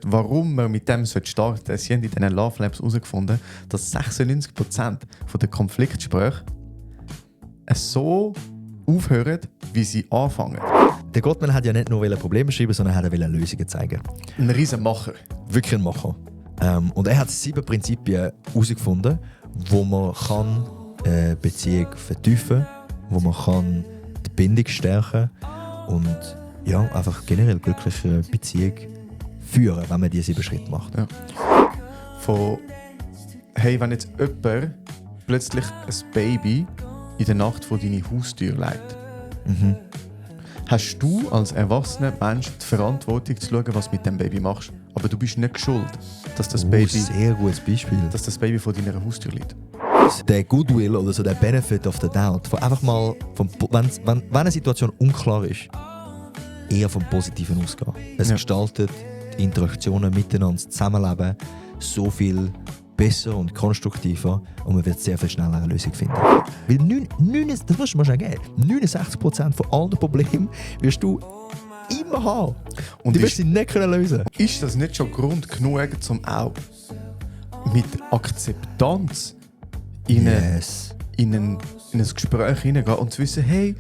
Warum man mit dem starten sollte, sie haben in diesen Love Labs herausgefunden, dass 96% der Konfliktgespräche so aufhören, wie sie anfangen. Der Gottman hat ja nicht nur Probleme schreiben, sondern er wollte Lösungen zeigen. Ein riesen Macher. Wirklich ein Macher. Und er hat 7 Prinzipien herausgefunden, wo man kann Beziehung vertiefen kann, wo man kann die Bindung stärken und ja, einfach generell glückliche Beziehung führen, wenn man diese 7 Schritte macht. Ja. Von hey, wenn jetzt jemand plötzlich ein Baby in der Nacht vor deine Haustür legt, hast du als erwachsener Mensch die Verantwortung zu schauen, was du mit dem Baby machst. Aber du bist nicht schuld, dass das Baby, sehr gutes Beispiel. dass das Baby vor deiner Haustür liegt. Der Goodwill oder so der Benefit of the Doubt, von einfach mal, wenn eine Situation unklar ist, eher vom Positiven ausgehen. Es gestaltet die Interaktionen miteinander, das Zusammenleben so viel besser und konstruktiver und man wird sehr viel schneller eine Lösung finden. Weil das musst du mal schon geben. 69% von allen Problemen wirst du immer haben. Und die wirst du nicht lösen können. Ist das nicht schon Grund genug, um auch mit Akzeptanz in ein Gespräch hineingehen und zu wissen, hey,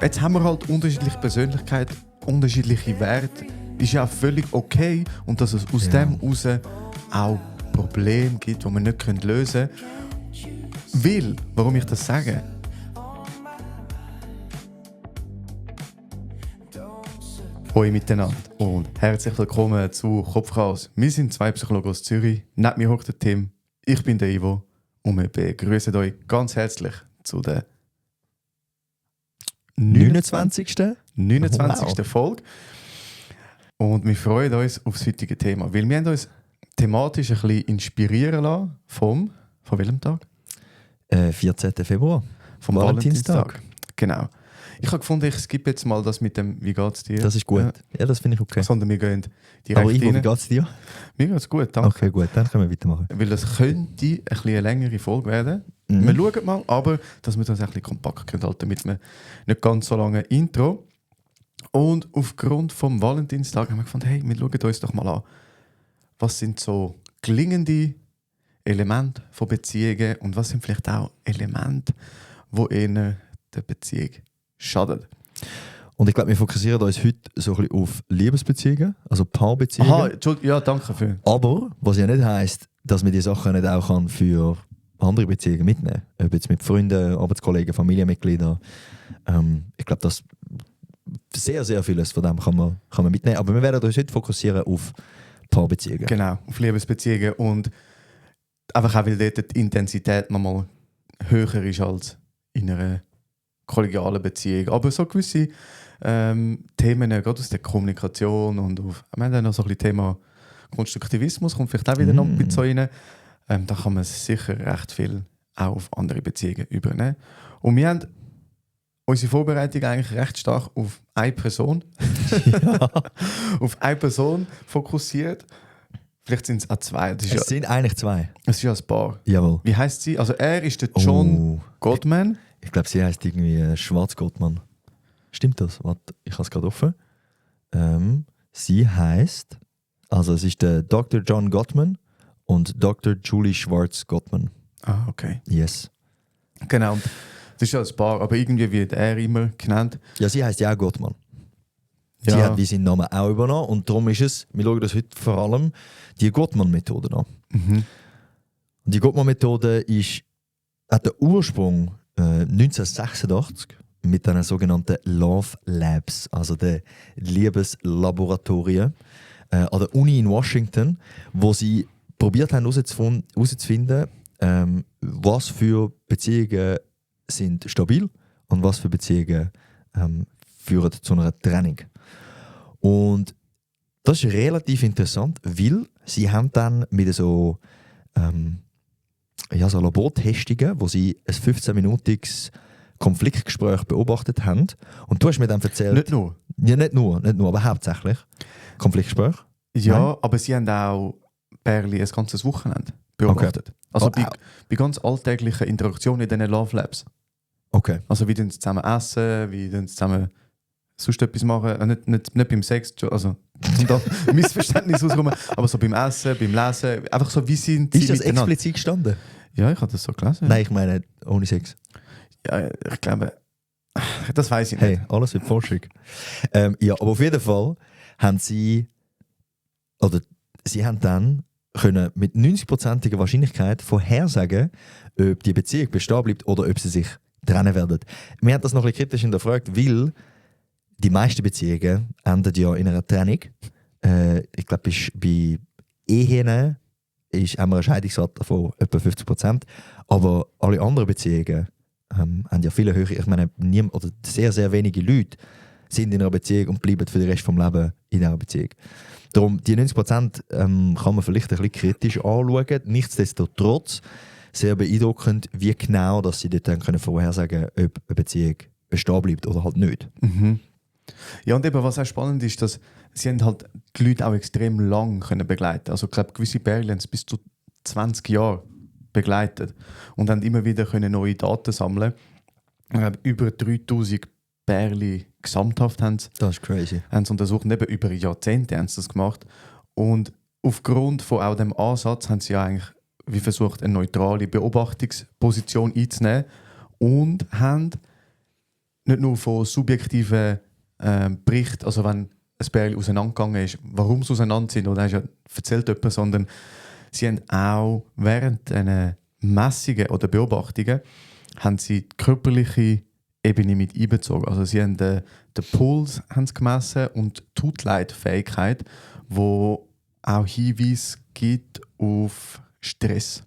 jetzt haben wir halt unterschiedliche Persönlichkeiten, unterschiedliche Werte, ist ja auch völlig okay und dass es aus dem heraus auch Probleme gibt, die wir nicht lösen können. Weil, warum ich das sage? Hoi miteinander und herzlich willkommen zu Kopfchaos. Wir sind 2 Psychologen aus Zürich. Neben mir hockt der Tim, ich bin der Ivo und wir begrüßen euch ganz herzlich zu der 29. Wow. Folge. Und wir freuen uns auf das heutige Thema, weil wir haben uns thematisch ein bisschen inspirieren lassen von welchem Tag? 14. Februar. Vom Valentinstag. Genau. Ich habe gefunden, ich skippe jetzt mal das mit dem «Wie geht's dir?» Das ist gut. Ja, das finde ich okay. Sondern wir gehen direkt Aber Ivo, rein. wie geht's dir? Mir geht's gut, danke. Okay, gut, dann können wir weitermachen. Weil das könnte ein bisschen eine längere Folge werden. Wir schauen mal, aber dass wir das ein bisschen kompakt können halten, damit wir nicht ganz so lange Intro. Und aufgrund vom Valentinstag haben wir gefunden, hey, wir schauen uns doch mal an, was sind so gelingende Elemente von Beziehungen und was sind vielleicht auch Elemente, die in der Beziehung schaden. Und ich glaube, wir fokussieren uns heute so ein bisschen auf Liebesbeziehungen, also Paarbeziehungen. Aha, ja, danke dafür. Aber, was ja nicht heisst, dass man die Sachen nicht auch kann für andere Beziehungen mitnehmen kann. Ob jetzt mit Freunden, Arbeitskollegen, Familienmitgliedern. Ich glaube, dass sehr, sehr vieles von dem kann man mitnehmen. Aber wir werden uns heute fokussieren auf Paarbeziehungen. Genau, auf Liebesbeziehungen. Und einfach auch, weil dort die Intensität nochmal höher ist als in einer kollegialen Beziehung. Aber so gewisse Themen, gerade aus der Kommunikation und wir haben dann noch so ein bisschen Thema Konstruktivismus, kommt vielleicht auch wieder noch ein bisschen rein. Da kann man sicher recht viel auch auf andere Beziehungen übernehmen. Und wir haben unsere Vorbereitung eigentlich recht stark auf eine Person, auf eine Person fokussiert. Vielleicht sind es auch 2. Es sind eigentlich 2. Es ist ja ein Paar. Jawohl. Wie heisst sie? Also er ist der John Gottman. Ich glaube, sie heisst irgendwie Schwarz-Gottman. Stimmt das? Warte, ich habe es gerade offen. Sie heisst, also es ist der Dr. John Gottman und Dr. Julie Schwarz-Gottman. Ah, okay. Yes. Genau. Das ist ja ein Paar, aber irgendwie wird er immer genannt. Ja, sie heisst ja auch Gottman. Ja. Sie hat wie seinen Namen auch übernommen und darum ist es, wir schauen das heute vor allem, die Gottman-Methode an. Und die Gottman-Methode hat den Ursprung 1986 mit den sogenannten Love Labs, also den Liebeslaboratorien an der Uni in Washington, wo sie probiert haben herauszufinden, was für Beziehungen sind stabil und was für Beziehungen führen zu einer Trennung. Und das ist relativ interessant, weil sie haben dann mit so Labortestungen, wo sie ein 15-minütiges Konfliktgespräch beobachtet haben. Und du hast mir dann erzählt... Nicht nur? Ja, nicht nur, aber hauptsächlich Konfliktgespräch. Ja, Nein? Aber sie haben auch Pärchen ein ganzes Wochenende beobachtet. Okay. Also bei ganz alltäglichen Interaktionen in diesen Love Labs. Okay. Also wie sie zusammen essen, wie sie zusammen sonst etwas machen. Nicht beim Sex, also und da Missverständnisse rauskommen. Aber so beim Essen, beim Lesen, einfach so, wie sind sie Ist das miteinander? explizit gestanden? Ja, ich habe das so gelesen. Nein, ich meine ohne Sex. Ja, ich glaube, das weiß ich nicht. Hey, alles wird Forschung. Ja, aber auf jeden Fall haben sie haben dann können mit 90%iger Wahrscheinlichkeit vorhersagen, ob die Beziehung bestehen bleibt oder ob sie sich trennen werden. Wir haben das noch ein bisschen kritisch hinterfragt, weil die meisten Beziehungen enden ja in einer Trennung. Ich glaube, bei Ehen haben wir eine Scheidungsrate von etwa 50%. Aber alle anderen Beziehungen haben ja viele höhere. Ich meine, sehr, sehr wenige Leute sind in einer Beziehung und bleiben für den Rest des Lebens in dieser Beziehung. Darum, die 90% kann man vielleicht ein bisschen kritisch anschauen. Nichtsdestotrotz sehr beeindruckend, wie genau dass sie dort dann können vorhersagen können, ob eine Beziehung bestehen bleibt oder halt nicht. Mhm. Ja, und eben, was auch spannend ist, dass sie haben halt die Leute auch extrem lang können begleiten. Also ich glaube, gewisse Pärchen haben es bis zu 20 Jahre begleitet und haben immer wieder können neue Daten sammeln. Ich glaube, über 3000 Pärchen gesamthaft haben sie Das ist crazy. untersucht. Und eben über Jahrzehnte haben sie das gemacht. Und aufgrund von auch dem Ansatz haben sie ja eigentlich wie versucht, eine neutrale Beobachtungsposition einzunehmen und haben nicht nur von subjektiven Berichten, also wenn ein Pärchen auseinandergegangen ist, warum sie auseinander sind, oder erzählt jemand, sondern sie haben auch während einer Messungen oder Beobachtungen haben sie die körperliche Ebene mit einbezogen. Also sie haben den Puls haben sie gemessen und die Hautleitfähigkeit, wo auch Hinweise gibt auf Stress.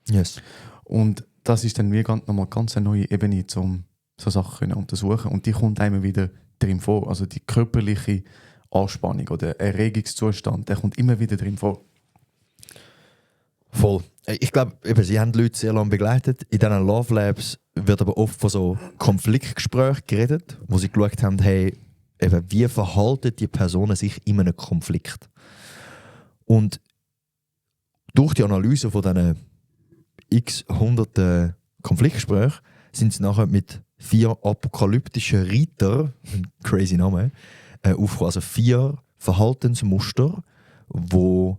Yes. Und das ist dann wie nochmal ganz eine neue Ebene, um so Sachen zu untersuchen. Und die kommt einem wieder drin vor. Also die körperliche Anspannung oder Erregungszustand, der kommt immer wieder drin vor. Voll. Ich glaube, sie haben die Leute sehr lange begleitet. In diesen Love Labs wird aber oft von so Konfliktgesprächen geredet, wo sie geschaut haben, hey, eben, wie verhalten die Personen sich in einem Konflikt. Und durch die Analyse von diesen x hunderten Konfliktgesprächen sind sie nachher mit 4 apokalyptischen Reiter, ein crazy Name, aufgekommen. Also 4 Verhaltensmuster, wo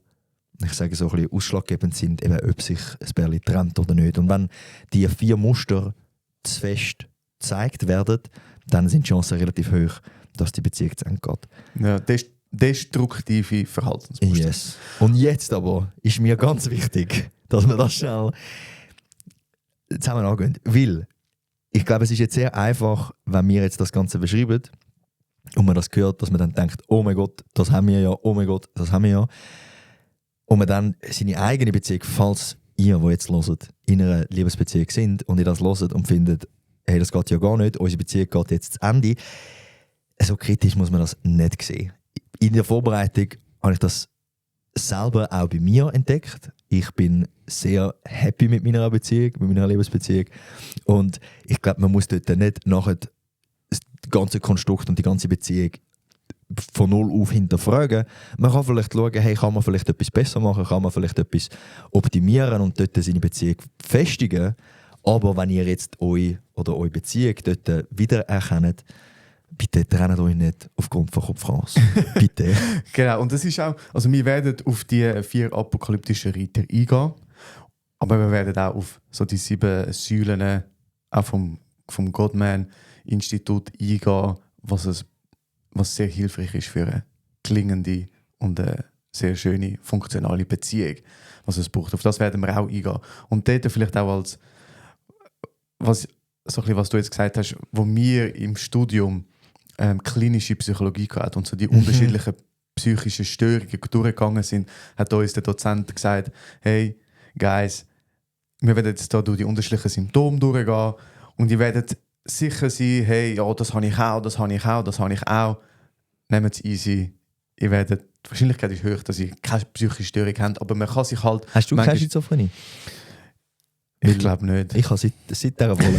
ich sage so ein bisschen ausschlaggebend sind, eben, ob sich ein Pärchen trennt oder nicht. Und wenn die 4 Muster zu fest gezeigt werden, dann sind die Chancen relativ hoch, dass die Beziehung zu Ende geht. Ja, destruktive Verhaltensmuster. Yes. Und jetzt aber ist mir ganz wichtig, dass wir das schnell zusammen angehen. Weil ich glaube, es ist jetzt sehr einfach, wenn wir jetzt das Ganze beschreiben und man das hört, dass man dann denkt, oh mein Gott, das haben wir ja, oh mein Gott, das haben wir ja. Und man dann seine eigene Beziehung, falls ihr, die jetzt hört, in einer Liebesbeziehung sind und ihr das hört und findet, hey, das geht ja gar nicht, unsere Beziehung geht jetzt zu Ende. So kritisch muss man das nicht sehen. In der Vorbereitung habe ich das selber auch bei mir entdeckt. Ich bin sehr happy mit meiner Beziehung, mit meiner Liebesbeziehung. Und ich glaube, man muss dort nicht nachher das ganze Konstrukt und die ganze Beziehung von null auf hinterfragen. Man kann vielleicht schauen, hey, kann man vielleicht etwas besser machen, kann man vielleicht etwas optimieren und dort seine Beziehung festigen. Aber wenn ihr jetzt euch oder eure Beziehung dort wiedererkennt, bitte trennt euch nicht aufgrund von Kopfranz. Bitte. Genau, und das ist auch, also wir werden auf die 4 apokalyptischen Reiter eingehen, aber wir werden auch auf so die 7 Säulen auch vom Gottman-Institut eingehen, was sehr hilfreich ist für eine gelingende und eine sehr schöne, funktionale Beziehung, was es braucht. Auf das werden wir auch eingehen. Und dort vielleicht auch als, was du jetzt gesagt hast, wo wir im Studium klinische Psychologie hatten und so die unterschiedlichen psychischen Störungen durchgegangen sind, hat uns der Dozent gesagt, hey, Guys, wir werden jetzt hier durch die unterschiedlichen Symptome durchgehen und ihr werdet sicher sein, hey, ja, das habe ich auch, das habe ich auch, das habe ich auch. Nehmt es easy. Die Wahrscheinlichkeit ist hoch, dass ihr keine psychische Störung habt, aber man kann sich halt... Hast du keine Schizophrenie? Ich glaube nicht. Ich habe seit dieser Woche.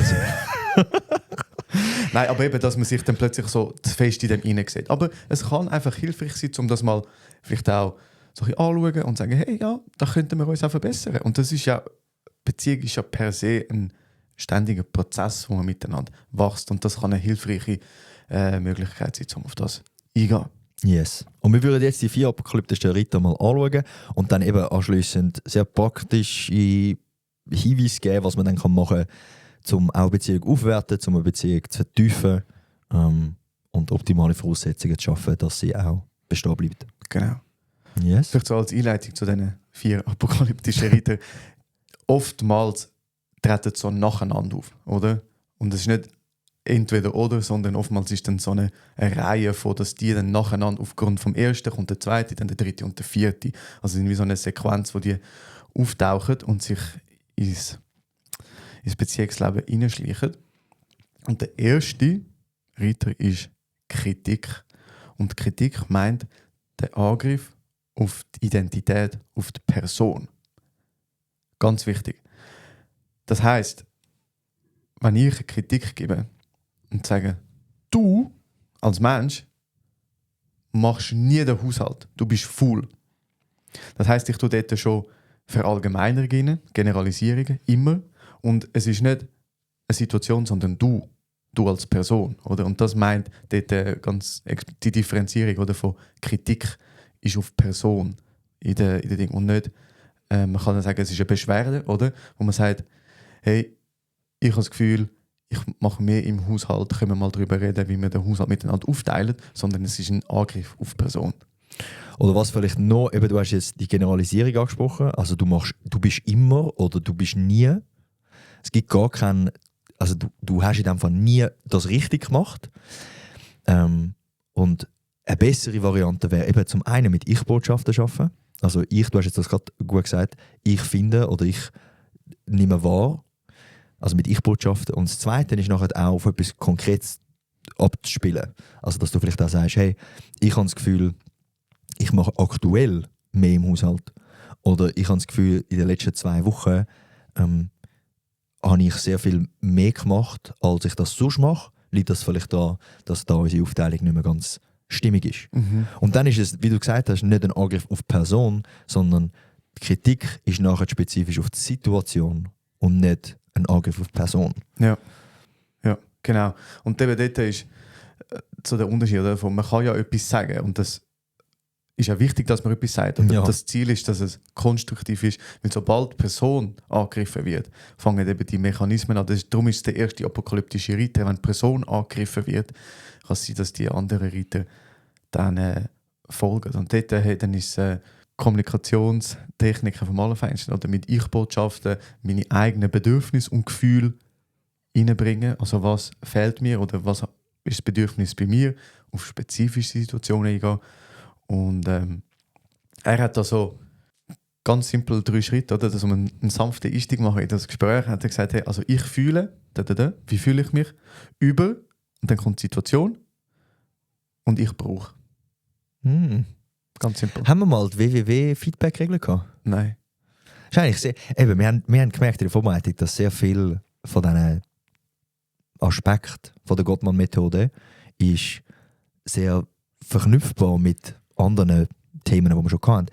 Nein, aber eben, dass man sich dann plötzlich so zu fest in dem hineinsieht. Aber es kann einfach hilfreich sein, um das mal vielleicht auch so ein bisschen anschauen und sagen, hey, ja, da könnten wir uns auch verbessern. Und das ist ja, Beziehung ist ja per se ein ständiger Prozess, wo man miteinander wächst. Und das kann eine hilfreiche Möglichkeit sein, um auf das eingehen. Yes. Und wir würden jetzt die 4 apokalyptischen Ritter mal anschauen und dann eben anschliessend sehr praktische Hinweise geben, was man dann machen kann, um auch eine Beziehung aufzuwerten, um eine Beziehung zu vertiefen und optimale Voraussetzungen zu schaffen, dass sie auch bestehen bleibt. Genau. Yes. Vielleicht so als Einleitung zu diesen 4 apokalyptischen Rittern. Oftmals treten sie so nacheinander auf, oder? Und es ist nicht entweder oder, sondern oftmals ist dann so eine Reihe von, dass die dann nacheinander aufgrund vom ersten kommt der zweite, dann der dritte und der vierte. Also wie so eine Sequenz, wo die auftauchen und sich ins Beziehungsleben hineinschleichen. Und der erste Ritter ist Kritik. Und Kritik meint der Angriff auf die Identität, auf die Person. Ganz wichtig. Das heisst, wenn ich eine Kritik gebe und sage, du als Mensch machst nie den Haushalt, du bist faul. Das heisst, ich tue dort schon Verallgemeinerungen, Generalisierungen, immer. Und es ist nicht eine Situation, sondern du als Person. Oder? Und das meint dort ganz die Differenzierung oder, von Kritik ist auf Person in der Ding. Und nicht, man kann dann sagen, es ist eine Beschwerde, oder? Wo man sagt, hey, ich habe das Gefühl, ich mache mehr im Haushalt, können wir mal darüber reden, wie wir den Haushalt miteinander aufteilen, sondern es ist ein Angriff auf die Person. Oder was vielleicht noch, eben, du hast jetzt die Generalisierung angesprochen, also du bist immer oder du bist nie. Es gibt gar keinen, also du hast in dem Fall nie das richtig gemacht. Und eine bessere Variante wäre eben zum einen mit Ich-Botschaften arbeiten. Also du hast jetzt das gerade gut gesagt, ich finde oder ich nehme wahr. Also mit Ich-Botschaften. Und das Zweite ist nachher auch auf etwas Konkretes abzuspielen. Also dass du vielleicht auch sagst, hey, ich habe das Gefühl, ich mache aktuell mehr im Haushalt. Oder ich habe das Gefühl, in den letzten 2 Wochen habe ich sehr viel mehr gemacht, als ich das sonst mache. Liegt das vielleicht daran, dass da unsere Aufteilung nicht mehr ganz stimmig ist. Mhm. Und dann ist es, wie du gesagt hast, nicht ein Angriff auf die Person, sondern die Kritik ist nachher spezifisch auf die Situation und nicht ein Angriff auf die Person. Ja, genau. Und eben dort ist so der Unterschied davon, man kann ja etwas sagen und das ist ja wichtig, dass man etwas sagt. Und das Ziel ist, dass es konstruktiv ist, weil sobald die Person angegriffen wird, fangen eben die Mechanismen an. Darum ist es der erste apokalyptische Ritter. Wenn die Person angegriffen wird, kann es sein, dass die anderen Ritter dann folgen. Und dort dann ist Kommunikationstechniken vom Allerfeinsten oder mit Ich-Botschaften meine eigenen Bedürfnisse und Gefühle reinbringen. Also was fehlt mir oder was ist das Bedürfnis bei mir, auf spezifische Situationen eingehen. Und er hat da so ganz simpel 3 Schritte, oder? Dass einen sanften Einstieg machen in das Gespräch. Hat er gesagt, hey, also ich fühle, wie fühle ich mich, über, und dann kommt die Situation und ich brauche. Ganz simpel. Haben wir mal die WWW-Feedback-Regel gehabt? Nein. Eben, wir haben gemerkt in der Vorbereitung, dass sehr viel von diesen Aspekten von der Gottmann-Methode ist sehr verknüpfbar mit anderen Themen, die wir schon hatten.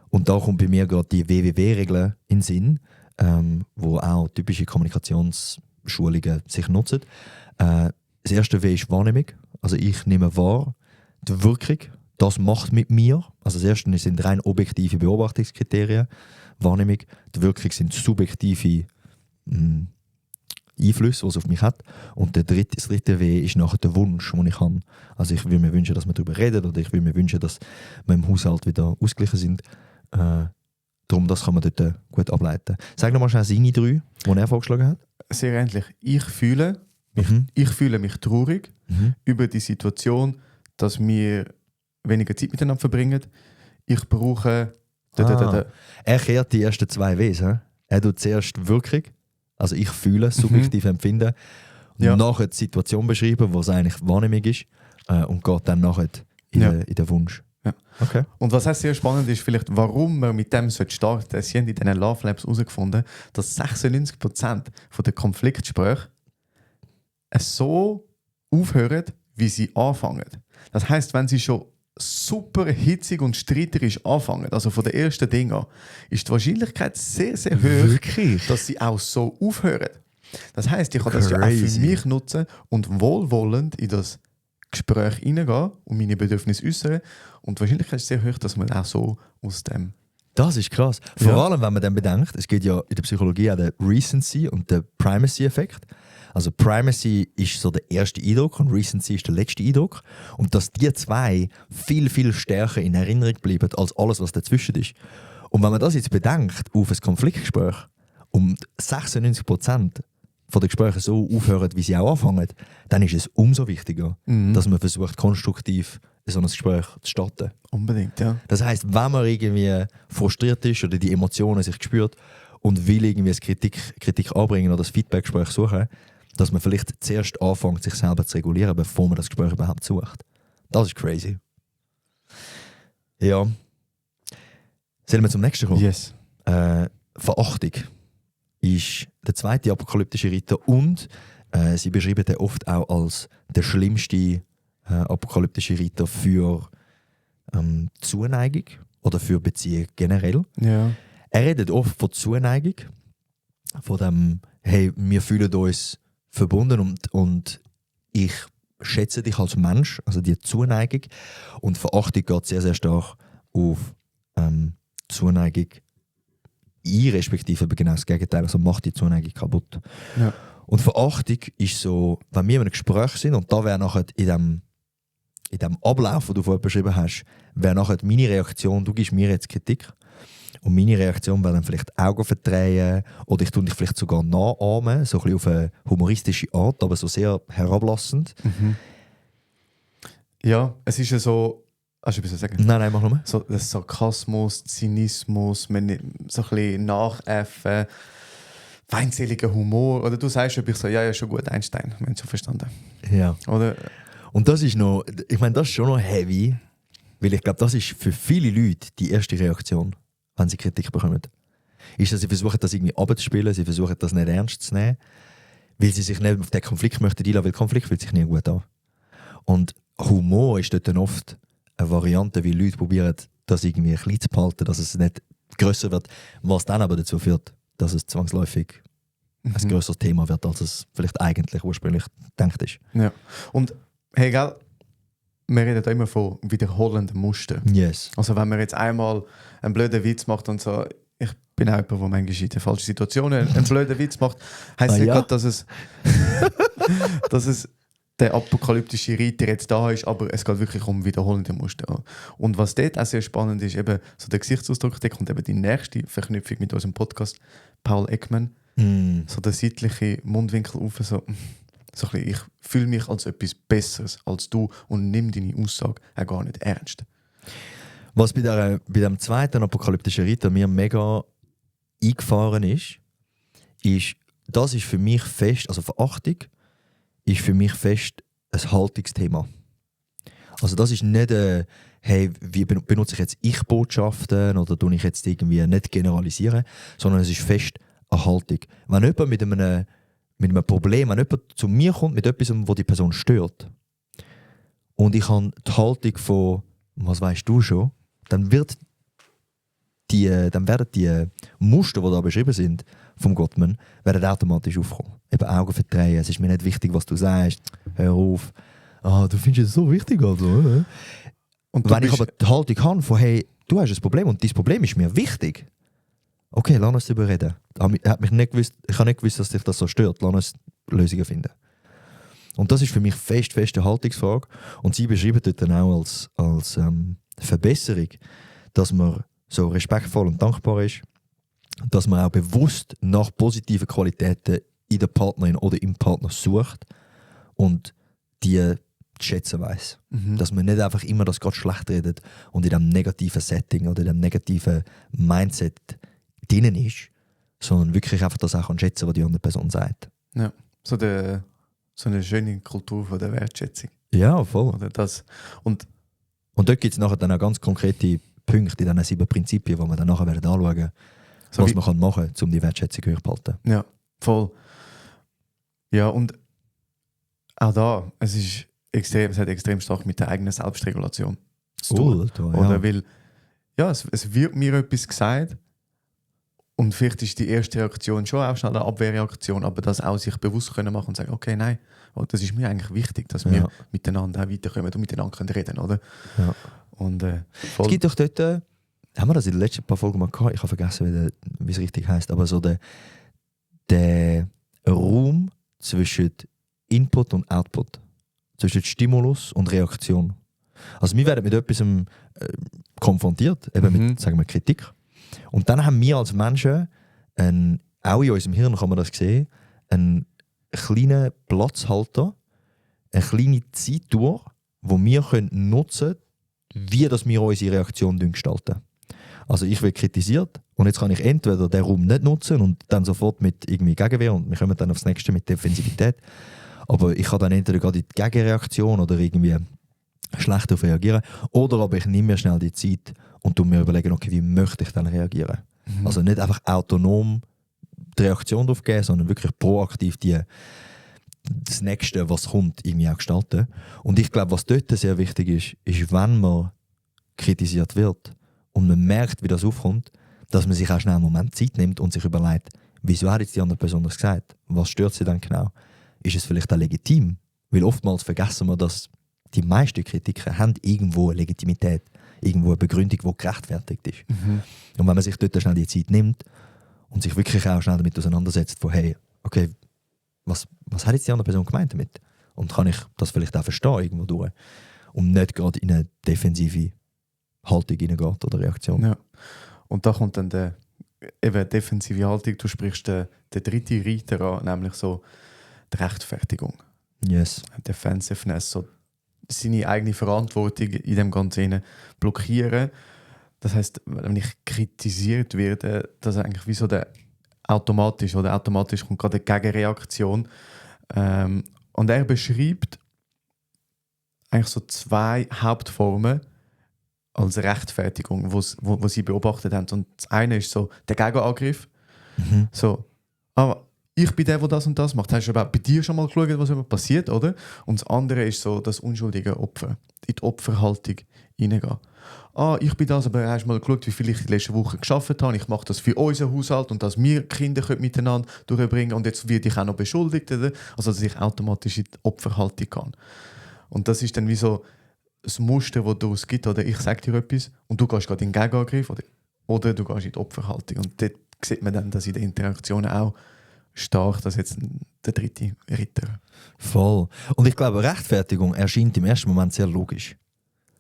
Und da kommt bei mir gerade die WWW-Regel in den Sinn, wo auch typische Kommunikationsschulungen sich nutzen. Das erste W ist Wahrnehmung. Also ich nehme wahr, die Wirkung, das macht mit mir. Also das erste sind rein objektive Beobachtungskriterien. Wahrnehmung, die Wirkung sind subjektive Einflüsse, die es auf mich hat. Und das dritte W ist nachher der Wunsch, den ich habe. Also ich würde mir wünschen, dass wir darüber reden, oder ich würde mir wünschen, dass wir im Haushalt wieder ausgeglichen sind. Darum, das kann man dort gut ableiten. Sag nochmal schnell seine 3, die er vorgeschlagen hat. Sehr ähnlich. Ich fühle mich traurig über die Situation, dass wir weniger Zeit miteinander verbringen. Ich brauche... Er kehrt die ersten 2 Ws. Er tut zuerst Wirkung, also ich fühle, subjektiv empfinden, und nachher die Situation beschreiben, wo es eigentlich Wahrnehmung ist, und geht dann nachher in den Wunsch. Ja. Okay. Und was auch sehr spannend ist, vielleicht, warum man mit dem starten sollte. Sie haben in diesen Love Labs herausgefunden, dass 96% der Konfliktgespräche so aufhören, wie sie anfangen. Das heisst, wenn sie schon super hitzig und streiterisch anfangen, also von den ersten Dingen an, ist die Wahrscheinlichkeit sehr, sehr hoch, wirklich? dass sie auch so aufhören. Das heisst, ich kann das ja auch für mich nutzen und wohlwollend in das Gespräch reingehen und meine Bedürfnisse äußern. Und die Wahrscheinlichkeit ist sehr hoch, dass man auch so aus dem... Das ist krass. Vor allem, wenn man dann bedenkt, es gibt ja in der Psychologie auch den Recency- und den Primacy-Effekt. Also Primacy ist so der erste Eindruck und Recency ist der letzte Eindruck. Und dass die zwei viel, viel stärker in Erinnerung bleiben als alles, was dazwischen ist. Und wenn man das jetzt bedenkt auf ein Konfliktgespräch und 96% von den Gesprächen so aufhören, wie sie auch anfangen, dann ist es umso wichtiger, dass man versucht, konstruktiv so ein Gespräch zu starten. Unbedingt, ja. Das heisst, wenn man irgendwie frustriert ist oder die Emotionen sich spürt und will irgendwie eine Kritik anbringen oder das Feedback-Gespräch suchen, dass man vielleicht zuerst anfängt, sich selber zu regulieren, bevor man das Gespräch überhaupt sucht. Das ist crazy. Ja. Sollen wir zum nächsten kommen? Yes. Verachtung ist der zweite apokalyptische Ritter und sie beschreiben den oft auch als der schlimmste apokalyptische Ritter für Zuneigung oder für Beziehung generell. Ja. Er redet oft von Zuneigung, von dem, hey, wir fühlen uns verbunden und ich schätze dich als Mensch, also die Zuneigung. Und Verachtung geht sehr, sehr stark auf Zuneigung ein, respektive genau das Gegenteil, also macht die Zuneigung kaputt. Ja. Und Verachtung ist so, wenn wir in einem Gespräch sind und da wäre nachher in dem Ablauf, den du vorher beschrieben hast, wäre nachher meine Reaktion, du gibst mir jetzt Kritik und meine Reaktion wäre dann vielleicht Augen verdrehen oder ich tue dich vielleicht sogar nachahmen, so ein bisschen auf eine humoristische Art, aber so sehr herablassend. Ja, es ist ja so... Hast du etwas zu sagen? Nein, mach nochmal. So, das Sarkasmus, Zynismus, so ein bisschen Nachäffen, feindseliger Humor. Oder du sagst etwas so, ja, schon gut, Einstein, wir haben es schon verstanden. Ja. Oder? Und das ist noch, ich meine, das ist schon noch heavy, weil ich glaube, das ist für viele Leute die erste Reaktion, wenn sie Kritik bekommen. Ist, dass sie versuchen, das irgendwie abzuspielen, sie versuchen, das nicht ernst zu nehmen, weil sie sich nicht auf den Konflikt möchten einlassen, weil Konflikt fühlt sich nie gut an. Und Humor ist dort dann oft eine Variante, wie Leute probieren, das irgendwie klein zu behalten, dass es nicht grösser wird, was dann aber dazu führt, dass es zwangsläufig ein grösseres Thema wird, als es vielleicht eigentlich ursprünglich gedacht ist. Ja. Und hey, gell, wir reden da immer von wiederholenden Mustern. Yes. Also wenn man jetzt einmal einen blöden Witz macht und so, ich bin auch jemand, der manchmal in den falschen Situationen einen blöden Witz macht, heisst nicht gerade, dass es der apokalyptische Reiter jetzt da ist, aber es geht wirklich um wiederholende Muster. Und was dort auch sehr spannend ist, eben so der Gesichtsausdruck, der kommt eben die nächste Verknüpfung mit unserem Podcast, Paul Ekman, so der seitliche Mundwinkel auf, so ein bisschen, ich fühle mich als etwas Besseres als du und nimm deine Aussage auch gar nicht ernst. Was bei dem zweiten apokalyptischen Ritter mir mega eingefahren ist, das ist für mich fest, also Verachtung, ist für mich fest ein Haltungsthema. Also das ist nicht hey, wie benutze ich jetzt Ich-Botschaften oder tue ich jetzt irgendwie nicht generalisieren, sondern es ist fest eine Haltung. Wenn jemand mit einem Problem, wenn jemand zu mir kommt mit etwas, was die Person stört und ich habe die Haltung von «Was weißt du schon?», dann werden die Muster, die da beschrieben sind, vom Gottman, werden automatisch aufkommen. Eben Augen verdrehen, es ist mir nicht wichtig, was du sagst, hör auf. Du findest es so wichtig, also. Und wenn ich aber die Haltung habe von «Hey, du hast ein Problem und dein Problem ist mir wichtig», okay, lass uns darüber reden. Ich habe nicht gewusst, dass dich das so stört, lass uns Lösungen finden. Und das ist für mich feste Haltungsfrage. Und sie beschreiben dort dann auch als Verbesserung, dass man so respektvoll und dankbar ist, dass man auch bewusst nach positiven Qualitäten in der Partnerin oder im Partner sucht und die zu schätzen weiss. Dass man nicht einfach immer das gerade schlecht redet und in diesem negativen Setting oder in diesem negativen Mindset drin ist, sondern wirklich einfach das auch schätzen, was die andere Person sagt. Ja, so eine schöne Kultur von der Wertschätzung. Ja, voll. Oder das. Und dort gibt es nachher dann auch ganz konkrete Punkte in diesen 7 Prinzipien, die wir dann nachher werden anschauen, so was man machen kann, um die Wertschätzung hoch zu behalten. Ja, voll. Ja, und auch da, es hat extrem stark mit der eigenen Selbstregulation zu tun. Ja. Oder weil, ja, es wird mir etwas gesagt Und vielleicht ist die erste Reaktion schon auch schnell eine Abwehrreaktion, aber das auch sich bewusst können machen und sagen, okay, nein, das ist mir eigentlich wichtig, dass wir miteinander auch weiterkommen und miteinander können reden, oder? Ja. Und, es gibt doch dort, haben wir das in den letzten paar Folgen mal gehabt? Ich habe vergessen, wie es richtig heißt, aber so der Raum zwischen Input und Output, zwischen Stimulus und Reaktion. Also wir werden mit etwas konfrontiert, eben mit, sagen wir, Kritik. Und dann haben wir als Menschen, auch in unserem Hirn kann man das sehen, einen kleinen Platzhalter, eine kleine Zeitdauer, die wir nutzen können, wie das wir unsere Reaktion gestalten. Also ich werde kritisiert und jetzt kann ich entweder den Raum nicht nutzen und dann sofort mit irgendwie Gegenwehr und wir kommen dann aufs Nächste mit Defensivität. Aber ich kann dann entweder gerade in die Gegenreaktion oder irgendwie schlecht darauf reagieren. Oder aber ich nehme mir schnell die Zeit und mir überlegen, okay, wie möchte ich dann reagieren. Also nicht einfach autonom die Reaktion darauf geben, sondern wirklich proaktiv das Nächste, was kommt, irgendwie auch gestalten. Und ich glaube, was dort sehr wichtig ist, wenn man kritisiert wird und man merkt, wie das aufkommt, dass man sich auch schnell einen Moment Zeit nimmt und sich überlegt, wieso hat jetzt die andere Person das gesagt? Was stört sie dann genau? Ist es vielleicht auch legitim? Weil oftmals vergessen wir, dass die meisten Kritiken haben irgendwo eine Legitimität, irgendwo eine Begründung, die gerechtfertigt ist. Und wenn man sich dort schnell die Zeit nimmt und sich wirklich auch schnell damit auseinandersetzt, von hey, okay, was hat jetzt die andere Person gemeint damit? Und kann ich das vielleicht auch verstehen irgendwo durch? Und nicht gerade in eine defensive Haltung hineingeht oder Reaktion. Ja. Und da kommt dann die defensive Haltung, du sprichst den dritten Reiter an, nämlich so die Rechtfertigung. Yes. Defensiveness, so seine eigene Verantwortung in dem Ganzen blockieren. Das heisst, wenn ich kritisiert werde, dass eigentlich wie so automatisch kommt gerade eine Gegenreaktion. Und er beschreibt eigentlich so 2 Hauptformen als Rechtfertigung, wo sie beobachtet haben. Und das eine ist so der Gegenangriff. So, aber ich bin der das und das macht. Hast du bei dir schon mal geschaut, was immer passiert, oder? Und das andere ist so das unschuldige Opfer. In die Opferhaltung hineingehen. Ich bin das, aber hast du mal geschaut, wie viel ich die letzte Woche gearbeitet habe? Ich mache das für unseren Haushalt und dass wir Kinder miteinander durchbringen und jetzt werde ich auch noch beschuldigt. Oder? Also dass ich automatisch in die Opferhaltung kann. Und das ist dann wie so das Muster, das daraus gibt. Oder ich sage dir etwas und du gehst gerade in den Gegenangriff oder du gehst in die Opferhaltung. Und dort sieht man dann, dass in den Interaktionen auch stark, dass jetzt der dritte Ritter. Voll. Und ich glaube, Rechtfertigung erscheint im ersten Moment sehr logisch.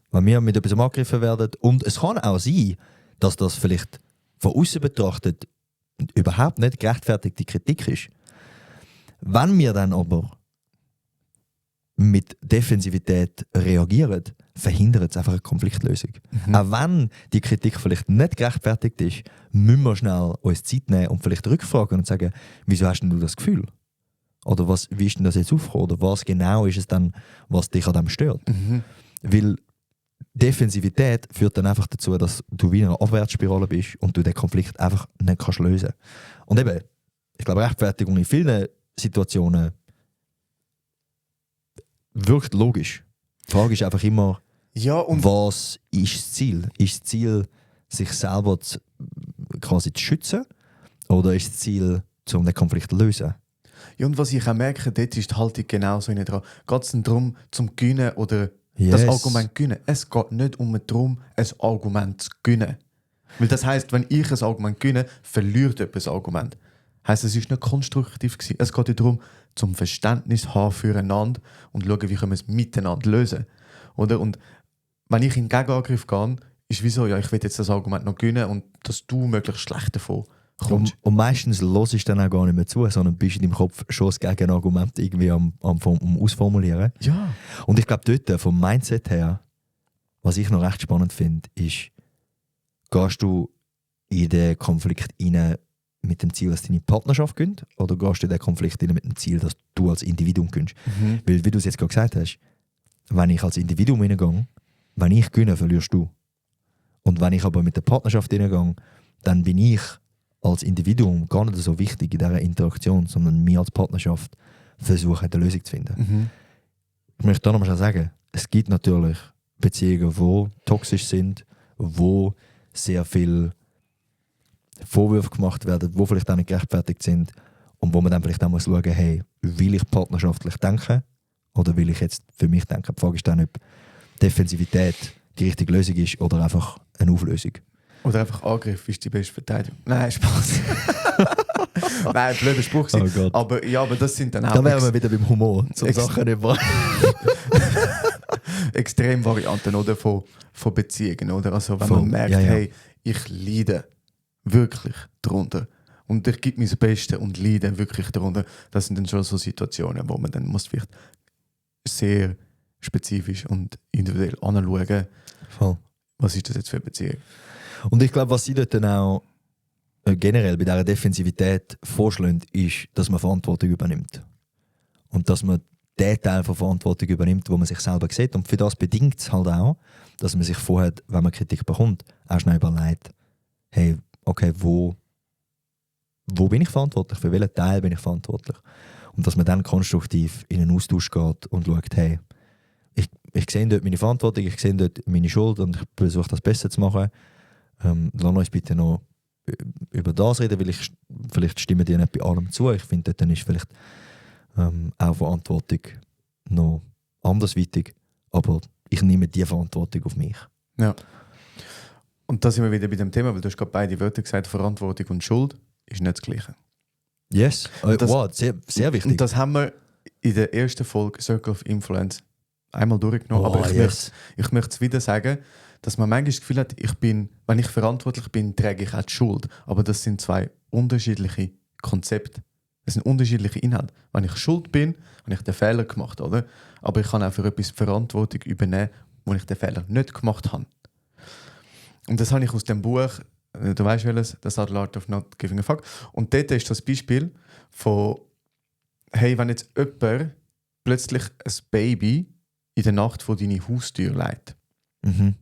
Wenn wir mit etwas angegriffen werden. Und es kann auch sein, dass das vielleicht von außen betrachtet überhaupt nicht gerechtfertigte Kritik ist. Wenn wir dann aber mit Defensivität reagieren, verhindert es einfach eine Konfliktlösung. Auch wenn die Kritik vielleicht nicht gerechtfertigt ist, müssen wir schnell uns Zeit nehmen und vielleicht rückfragen und sagen, wieso hast denn du das Gefühl? Oder wie ist denn das jetzt aufgekommen? Oder was genau ist es dann, was dich an dem stört? Weil Defensivität führt dann einfach dazu, dass du wie in einer Abwärtsspirale bist und du den Konflikt einfach nicht kannst lösen. Und eben, ich glaube, Rechtfertigung in vielen Situationen wirkt logisch. Die Frage ist einfach immer, was ist das Ziel? Ist das Ziel, sich selber quasi zu schützen? Oder ist das Ziel, um den Konflikt zu lösen? Ja, und was ich auch merke, dort ist die Haltung genauso dran. Geht es darum, zum Gewinnen oder Yes. das Argument gewinnen? Es geht nicht darum, ein Argument zu gewinnen. Weil das heisst, wenn ich ein Argument gewinne, verliert jemand das Argument. Heisst, es ist nicht konstruktiv gewesen. Es geht darum, zum Verständnis haben füreinander und schauen, wie können wir es miteinander lösen. Oder? Und wenn ich in den Gegenangriff gehe, ist wieso, ja, ich will jetzt das Argument noch gewinnen und dass du möglichst schlecht davon kommst. Und meistens hörst du dann auch gar nicht mehr zu, sondern bist in deinem Kopf schon das Gegenargument irgendwie am Ausformulieren. Ja. Und ich glaube, dort, vom Mindset her, was ich noch recht spannend finde, ist, gehst du in den Konflikt rein mit dem Ziel, dass deine Partnerschaft gönnt, oder gehst du in den Konflikt rein mit dem Ziel, dass du als Individuum gönnst? Weil, wie du es jetzt gerade gesagt hast, wenn ich als Individuum reingehe, wenn ich gewinne, verlierst du. Und wenn ich aber mit der Partnerschaft reingehe, dann bin ich als Individuum gar nicht so wichtig in dieser Interaktion, sondern wir als Partnerschaft versuchen, eine Lösung zu finden. Ich möchte da nochmal sagen, es gibt natürlich Beziehungen, die toxisch sind, wo sehr viel Vorwürfe gemacht werden, die vielleicht auch nicht gerechtfertigt sind und wo man dann vielleicht auch muss schauen, hey, will ich partnerschaftlich denken oder will ich jetzt für mich denken? Die Frage ist dann, ob Defensivität die richtige Lösung ist oder einfach eine Auflösung. Oder einfach Angriff ist die beste Verteidigung. Nein, Spaß. Nein, blöder Spruch. Oh Gott. Aber das sind dann auch Da wären wir wieder beim Humor, zum Sachen über. Extremvarianten oder, von Beziehungen. Oder? Also wenn Voll. man merkt, Ja, ja. hey, ich leide wirklich darunter. Und ich gebe mir das Beste und leide wirklich darunter. Das sind dann schon so Situationen, wo man dann muss vielleicht sehr spezifisch und individuell anschauen, Voll. was ist das jetzt für eine Beziehung. Und ich glaube, was sie dort dann auch generell bei dieser Defensivität vorschlägt, ist, dass man Verantwortung übernimmt. Und dass man den Teil von Verantwortung übernimmt, wo man sich selber sieht. Und für das bedingt es halt auch, dass man sich vorher, wenn man Kritik bekommt, auch schnell überlegt, hey, okay, wo bin ich verantwortlich? Für welchen Teil bin ich verantwortlich? Und dass man dann konstruktiv in einen Austausch geht und schaut, hey, ich sehe dort meine Verantwortung, ich sehe dort meine Schuld und ich versuche das besser zu machen. Lass uns bitte noch über das reden, weil vielleicht stimmen die nicht bei allem zu. Ich finde, dann ist vielleicht auch Verantwortung noch andersweitig, aber ich nehme die Verantwortung auf mich. Ja. Und da sind wir wieder bei dem Thema, weil du hast gerade beide Wörter gesagt, Verantwortung und Schuld ist nicht das Gleiche. Yes, Das- wow, sehr, sehr wichtig. Und das haben wir in der ersten Folge Circle of Influence einmal durchgenommen. Aber ich möchte es wieder sagen, dass man manchmal das Gefühl hat, wenn ich verantwortlich bin, trage ich auch die Schuld. Aber das sind zwei unterschiedliche Konzepte. Das sind unterschiedliche Inhalte. Wenn ich schuld bin, habe ich den Fehler gemacht, oder? Aber ich kann auch für etwas Verantwortung übernehmen, wo ich den Fehler nicht gemacht habe. Und das habe ich aus dem Buch, du weißt welches, The Subtle Art of Not Giving a Fuck. Und dort ist das Beispiel von, hey, wenn jetzt jemand plötzlich ein Baby in der Nacht vor deine Haustür legt, Mhm.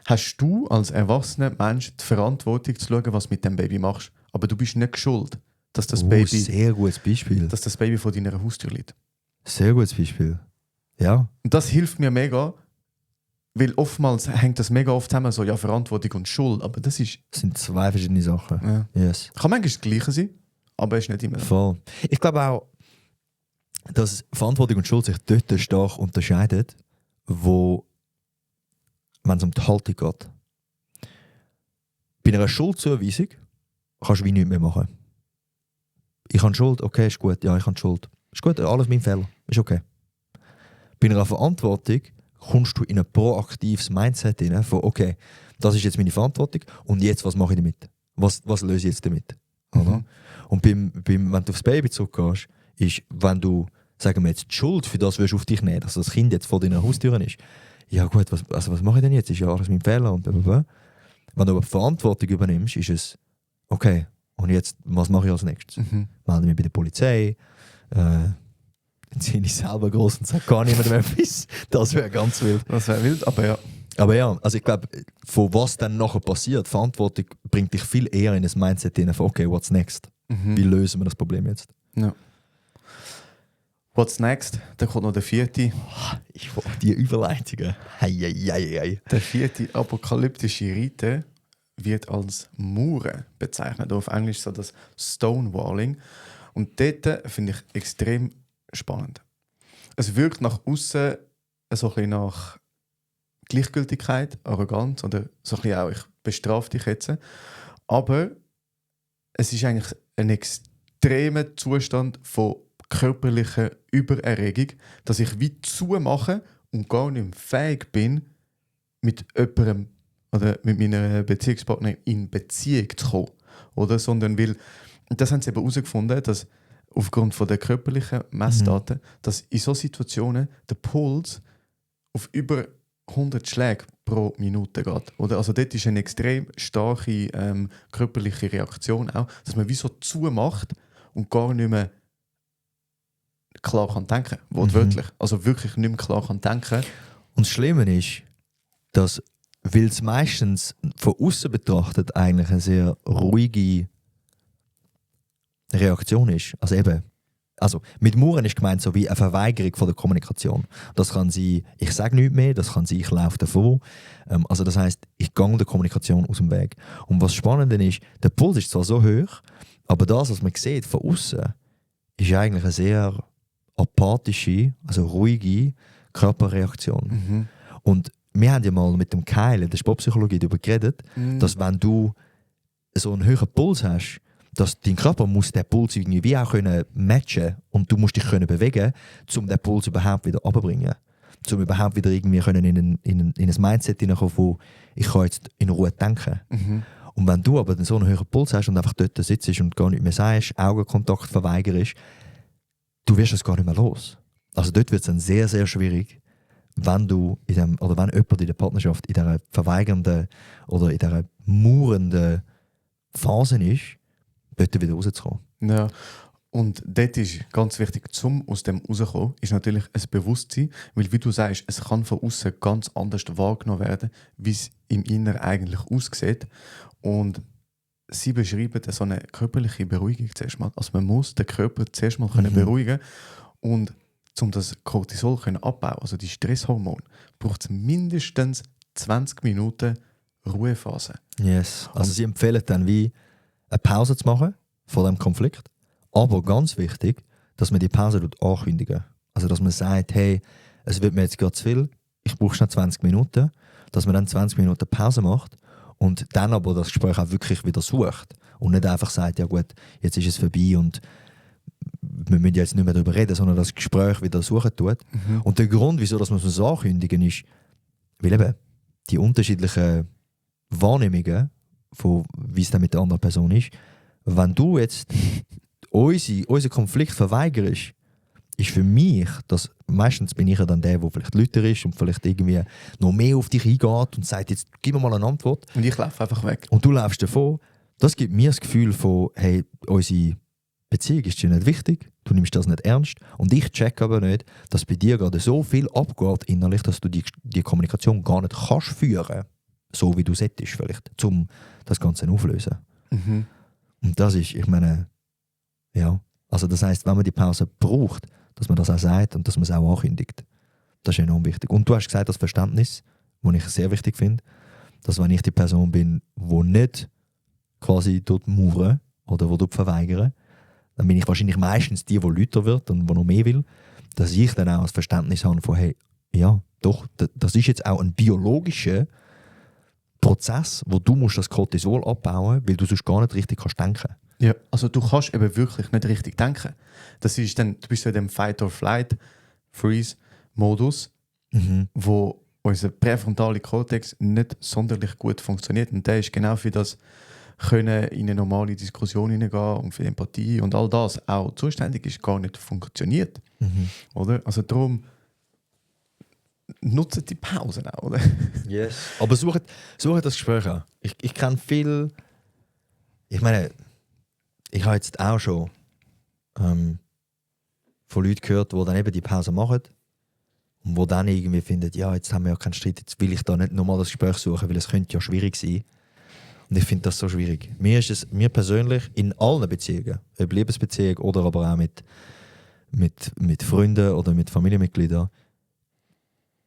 hast du als erwachsener Mensch die Verantwortung zu schauen, was du mit dem Baby machst. Aber du bist nicht schuld, dass das Baby Sehr gutes Beispiel. vor deiner Haustür liegt. Sehr gutes Beispiel. Ja. Und das hilft mir mega, weil oftmals hängt das mega oft zusammen, so ja, Verantwortung und Schuld. Aber das ist, Das sind zwei verschiedene Sachen. ja. Yes. Kann manchmal das Gleiche sein, aber ist nicht immer. Voll. Ich glaube auch, dass Verantwortung und Schuld sich dort stark unterscheiden, wenn es um die Haltung geht. Bei einer Schuldzuweisung kannst du wie nichts mehr machen. Ich habe Schuld, okay, ist gut, ja, ich habe Schuld. Ist gut, alles mein Fehler, ist okay. Bei einer Verantwortung kommst du in ein proaktives Mindset rein, von okay, das ist jetzt meine Verantwortung und jetzt, was mache ich damit? Was löse ich jetzt damit? Oder? Und wenn du aufs Baby zurückgehst, ist, wenn du, sagen wir jetzt, die Schuld für das wirst du auf dich nehmen, dass das Kind jetzt vor deiner Haustür ist, ja gut, was mache ich denn jetzt? Ist ja alles mein Fehler und blablabla. Wenn du aber die Verantwortung übernimmst, ist es, okay, und jetzt, was mache ich als nächstes? Melde mich bei der Polizei, dann ziehe ich selber groß und sage gar niemandem etwas. Das wäre ganz wild. Das wäre wild, aber ja. Aber ja, also ich glaube, von was dann nachher passiert, Verantwortung bringt dich viel eher in das Mindset hinein von okay, what's next? Wie lösen wir das Problem jetzt? Ja. What's next? Da kommt noch der vierte. Ich die Überleitungen. Hei. Der vierte apokalyptische Rite wird als Mauern bezeichnet. Auf Englisch so das Stonewalling. Und dort finde ich extrem spannend. Es wirkt nach außen so ein bisschen nach Gleichgültigkeit, Arroganz oder so ein bisschen auch, ich bestrafe dich jetzt. Aber es ist eigentlich ein extremer Zustand von körperlicher Übererregung, dass ich wie zumache und gar nicht mehr fähig bin, mit jemandem oder mit meiner Beziehungspartnerin in Beziehung zu kommen. Oder? Sondern weil, und das haben sie eben herausgefunden, dass aufgrund von der körperlichen Messdaten, dass in solchen Situationen der Puls auf über 100 Schläge pro Minute geht. Oder? Also dort ist eine extrem starke körperliche Reaktion auch, dass man wie so zumacht und gar nicht mehr klar kann denken, wortwörtlich. Also wirklich nicht mehr klar kann denken. Und das Schlimme ist, dass, weil es meistens von außen betrachtet eigentlich eine sehr ruhige Reaktion ist. Also eben, also mit Mauern ist gemeint so wie eine Verweigerung von der Kommunikation. Das kann sein, ich sage nichts mehr, das kann sein, ich laufe davon. Also das heisst, ich gehe der Kommunikation aus dem Weg. Und was spannend ist, der Puls ist zwar so hoch, aber das, was man sieht von außen, ist eigentlich eine sehr apathische, also ruhige Körperreaktion. Und wir haben ja mal mit dem Kyle in der Sportpsychologie darüber geredet, dass wenn du so einen höheren Puls hast, dass dein Körper muss den Puls irgendwie auch können matchen und du musst dich können bewegen, um den Puls überhaupt wieder abzubringen. Um überhaupt wieder irgendwie können in ein Mindset hineinkommen, wo ich kann jetzt in Ruhe denken. Und wenn du aber so einen höheren Puls hast und einfach dort sitzt und gar nicht mehr sagst, Augenkontakt verweigerst, du wirst es gar nicht mehr los. Also dort wird es dann sehr, sehr schwierig, wenn du wenn jemand in der Partnerschaft in dieser verweigernden oder in dieser mauernden Phase ist, dort wieder rauszukommen. Ja, und dort ist ganz wichtig, aus dem rauszukommen, ist natürlich ein Bewusstsein, weil wie du sagst, es kann von außen ganz anders wahrgenommen werden, wie es im Inneren eigentlich aussieht. Und sie beschreiben so eine körperliche Beruhigung zuerst mal. Also man muss den Körper zuerst mal können beruhigen und um das Cortisol abbauen, also die Stresshormone, braucht es mindestens 20 Minuten Ruhephase. Yes. Also sie empfehlen dann wie eine Pause zu machen vor dem Konflikt. Aber ganz wichtig, dass man die Pause ankündigen. Also dass man sagt, hey, es wird mir jetzt gerade zu viel, ich brauche schnell 20 Minuten. Dass man dann 20 Minuten Pause macht und dann aber das Gespräch auch wirklich wieder sucht. Und nicht einfach sagt, ja gut, jetzt ist es vorbei und wir müssen jetzt nicht mehr darüber reden, sondern das Gespräch wieder suchen tut. Und der Grund, wieso dass man es ankündigen, ist, weil eben die unterschiedlichen Wahrnehmungen, von wie es dann mit der anderen Person ist, wenn du jetzt unseren Konflikt verweigerst, ist für mich, dass meistens bin ich ja dann der vielleicht lauter ist und vielleicht irgendwie noch mehr auf dich eingeht und sagt, jetzt gib mir mal eine Antwort. Und ich laufe einfach weg. Und du läufst davon. Das gibt mir das Gefühl von, hey, unsere Beziehung ist dir nicht wichtig, du nimmst das nicht ernst und ich check aber nicht, dass bei dir gerade so viel abgeht innerlich, dass du die Kommunikation gar nicht kannst führen, so wie du solltest vielleicht, um das Ganze aufzulösen. Und das ist, ich meine, ja, also das heisst, wenn man die Pause braucht, dass man das auch sagt und dass man es auch ankündigt. Das ist enorm wichtig. Und du hast gesagt, das Verständnis, das ich sehr wichtig finde, dass wenn ich die Person bin, die nicht quasi dort mauern oder die dort verweigern, dann bin ich wahrscheinlich meistens die lauter wird und die noch mehr will, dass ich dann auch das Verständnis habe von, hey, ja, doch, das ist jetzt auch ein biologischer Prozess, wo du musst das Cortisol abbauen, weil du sonst gar nicht richtig kannst denken. Ja, also du kannst eben wirklich nicht richtig denken. Das ist dann, du bist ja in dem Fight-or-Flight-Freeze-Modus, wo unser präfrontale Kortex nicht sonderlich gut funktioniert. Und der ist genau für das können in eine normale Diskussion hineingehen und für Empathie und all das auch zuständig ist, gar nicht funktioniert. Oder? Also darum nutzt die Pausen auch, oder? Yes. Aber sucht das Gespräch an. Ich kenne viel, ich meine, ich habe jetzt auch schon von Leuten gehört, die dann eben die Pause machen und die dann irgendwie finden, ja, jetzt haben wir ja keinen Streit, jetzt will ich da nicht nochmal das Gespräch suchen, weil es könnte ja schwierig sein. Und ich finde das so schwierig. Mir persönlich in allen Beziehungen, ob Liebesbeziehung oder aber auch mit Freunden oder mit Familienmitgliedern,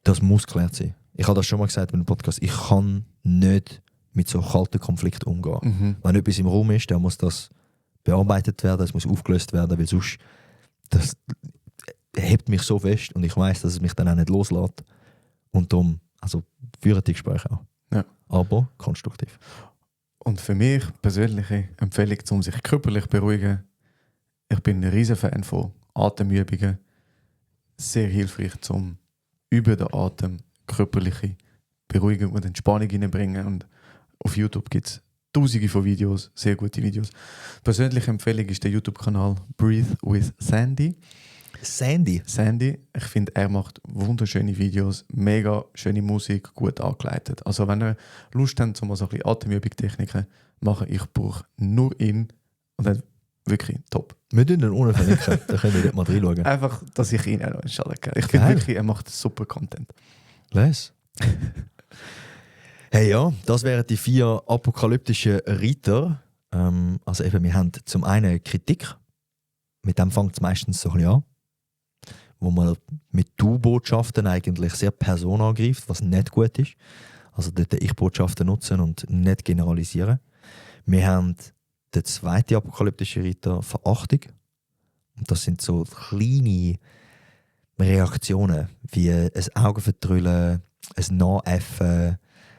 das muss geklärt sein. Ich habe das schon mal gesagt in einem Podcast, ich kann nicht mit so kalten Konflikten umgehen. Wenn etwas im Raum ist, dann muss das bearbeitet werden, es muss aufgelöst werden, weil sonst das hebt mich so fest und ich weiß, dass es mich dann auch nicht loslässt. Und darum, also führen die Gespräche auch. Ja. Aber konstruktiv. Und für mich persönliche Empfehlung, um sich körperlich zu beruhigen, ich bin ein riesen Fan von Atemübungen. Sehr hilfreich zum über den Atem körperliche Beruhigung und Entspannung hineinbringen. Und auf YouTube gibt es tausende von Videos, sehr gute Videos. Persönliche Empfehlung ist der YouTube-Kanal Breathe with Sandy. Sandy? Sandy, ich finde, er macht wunderschöne Videos, mega schöne Musik, gut angeleitet. Also wenn ihr Lust habt, um so ein bisschen Atemübungstechniken machen, ich brauche nur ihn und dann wirklich top. Wir tun ihn ohne verlinken, da könnt ihr dort mal reinschauen. Einfach, dass ich ihn auch noch installieren kann. Ich finde wirklich, er macht super Content. Les. Hey ja, das wären die 4 apokalyptischen Reiter. Also eben, wir haben zum einen Kritik mit dem fängt es meistens so ein bisschen an, wo man mit Du-Botschaften eigentlich sehr Person angreift, was nicht gut ist. Also dort Ich-Botschaften nutzen und nicht generalisieren. Wir haben den zweiten apokalyptischen Reiter, Verachtung. Und das sind so kleine Reaktionen, wie ein Augenverdrüllen, ein Nachäffen,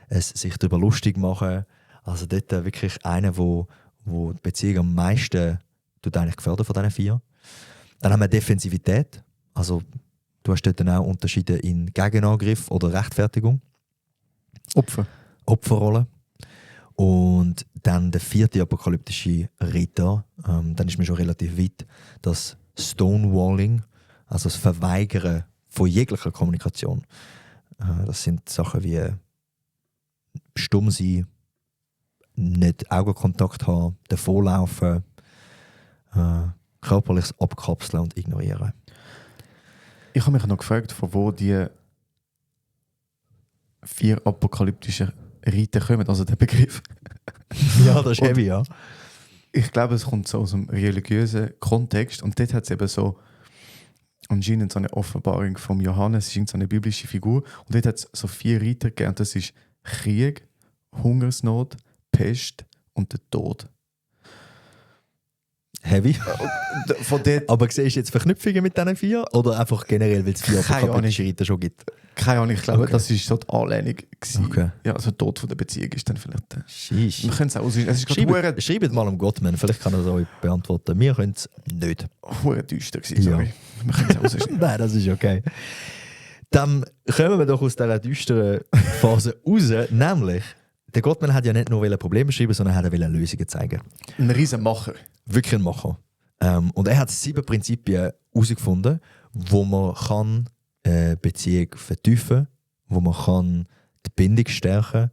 ein sich darüber lustig machen. Also dort wirklich einer, wo die Beziehung am meisten eigentlich gefördert von diesen 4. Dann haben wir Defensivität. Also du hast dort dann auch Unterschiede in Gegenangriff oder Rechtfertigung. Opferrolle. Und dann der 4. apokalyptische Ritter, dann ist mir schon relativ weit, das Stonewalling, also das Verweigern von jeglicher Kommunikation. Das sind Sachen wie stumm sein, nicht Augenkontakt haben, davonlaufen, körperliches Abkapseln und ignorieren. Ich habe mich noch gefragt, von wo die 4 apokalyptischen Riten kommen, also der Begriff. Ja, das ist heavy, ja. Ich glaube, es kommt so aus einem religiösen Kontext und dort hat es eben so anscheinend so eine Offenbarung vom Johannes, es ist so eine biblische Figur und dort hat es so 4 Reiter gegeben und das ist Krieg, Hungersnot, Pest und der Tod. Heavy. Von dort, Aber siehst du jetzt Verknüpfungen mit diesen 4 oder einfach generell, weil es 4 apokalyptische Reiter schon gibt? keine Ahnung, ich glaube, Okay. das war so die Anlehnung gewesen. Okay. Ja, also der Tod von der Beziehung ist dann vielleicht... Sheesh. Wir können es auch aussehen. Es ist gerade Schreibt mal am Gottman, vielleicht kann er es euch beantworten. Wir können es nicht. verdammt düster gewesen, sorry. Wir können es auch aussehen. Nein, das ist okay. Dann kommen wir doch aus dieser düsteren Phase raus, nämlich der Gottman hat ja nicht nur Probleme schreiben, sondern er wollte Lösungen zeigen. Ein riesen Macher. Wirklich ein Macher. Und er hat 7 Prinzipien herausgefunden, wo man kann Beziehung vertiefen, wo man kann die Bindung stärken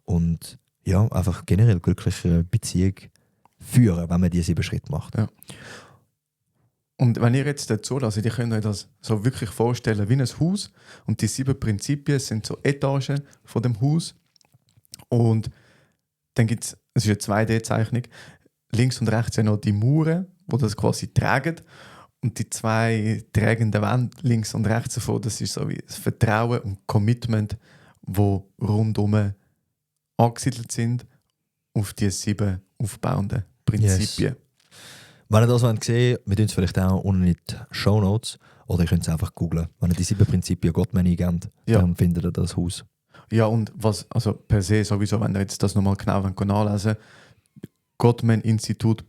und ja, einfach generell glücklichere Beziehung führen, wenn man diese 7 Schritte macht. Ja. Und wenn ihr jetzt dazu lasst, ihr könnt euch das so wirklich vorstellen wie ein Haus und die 7 Prinzipien sind so Etagen von dem Haus und dann gibt es ist eine 2D-Zeichnung, links und rechts sind noch die Mauern, die das quasi tragen und die 2 tragenden Wände links und rechts davon, das ist so wie das Vertrauen und Commitment, wo rundum angesiedelt sind auf die 7 aufbauenden Prinzipien. Yes. Wenn ihr das sehen wollt, wir tun es vielleicht auch unten in die Shownotes oder ihr könnt es einfach googlen. Wenn ihr die 7 Prinzipien Gottman eingebt, dann findet ihr das Haus. Ja, und was, also per se sowieso, wenn ihr jetzt das nochmal genau nachlesen wollt, Gottman-Institut.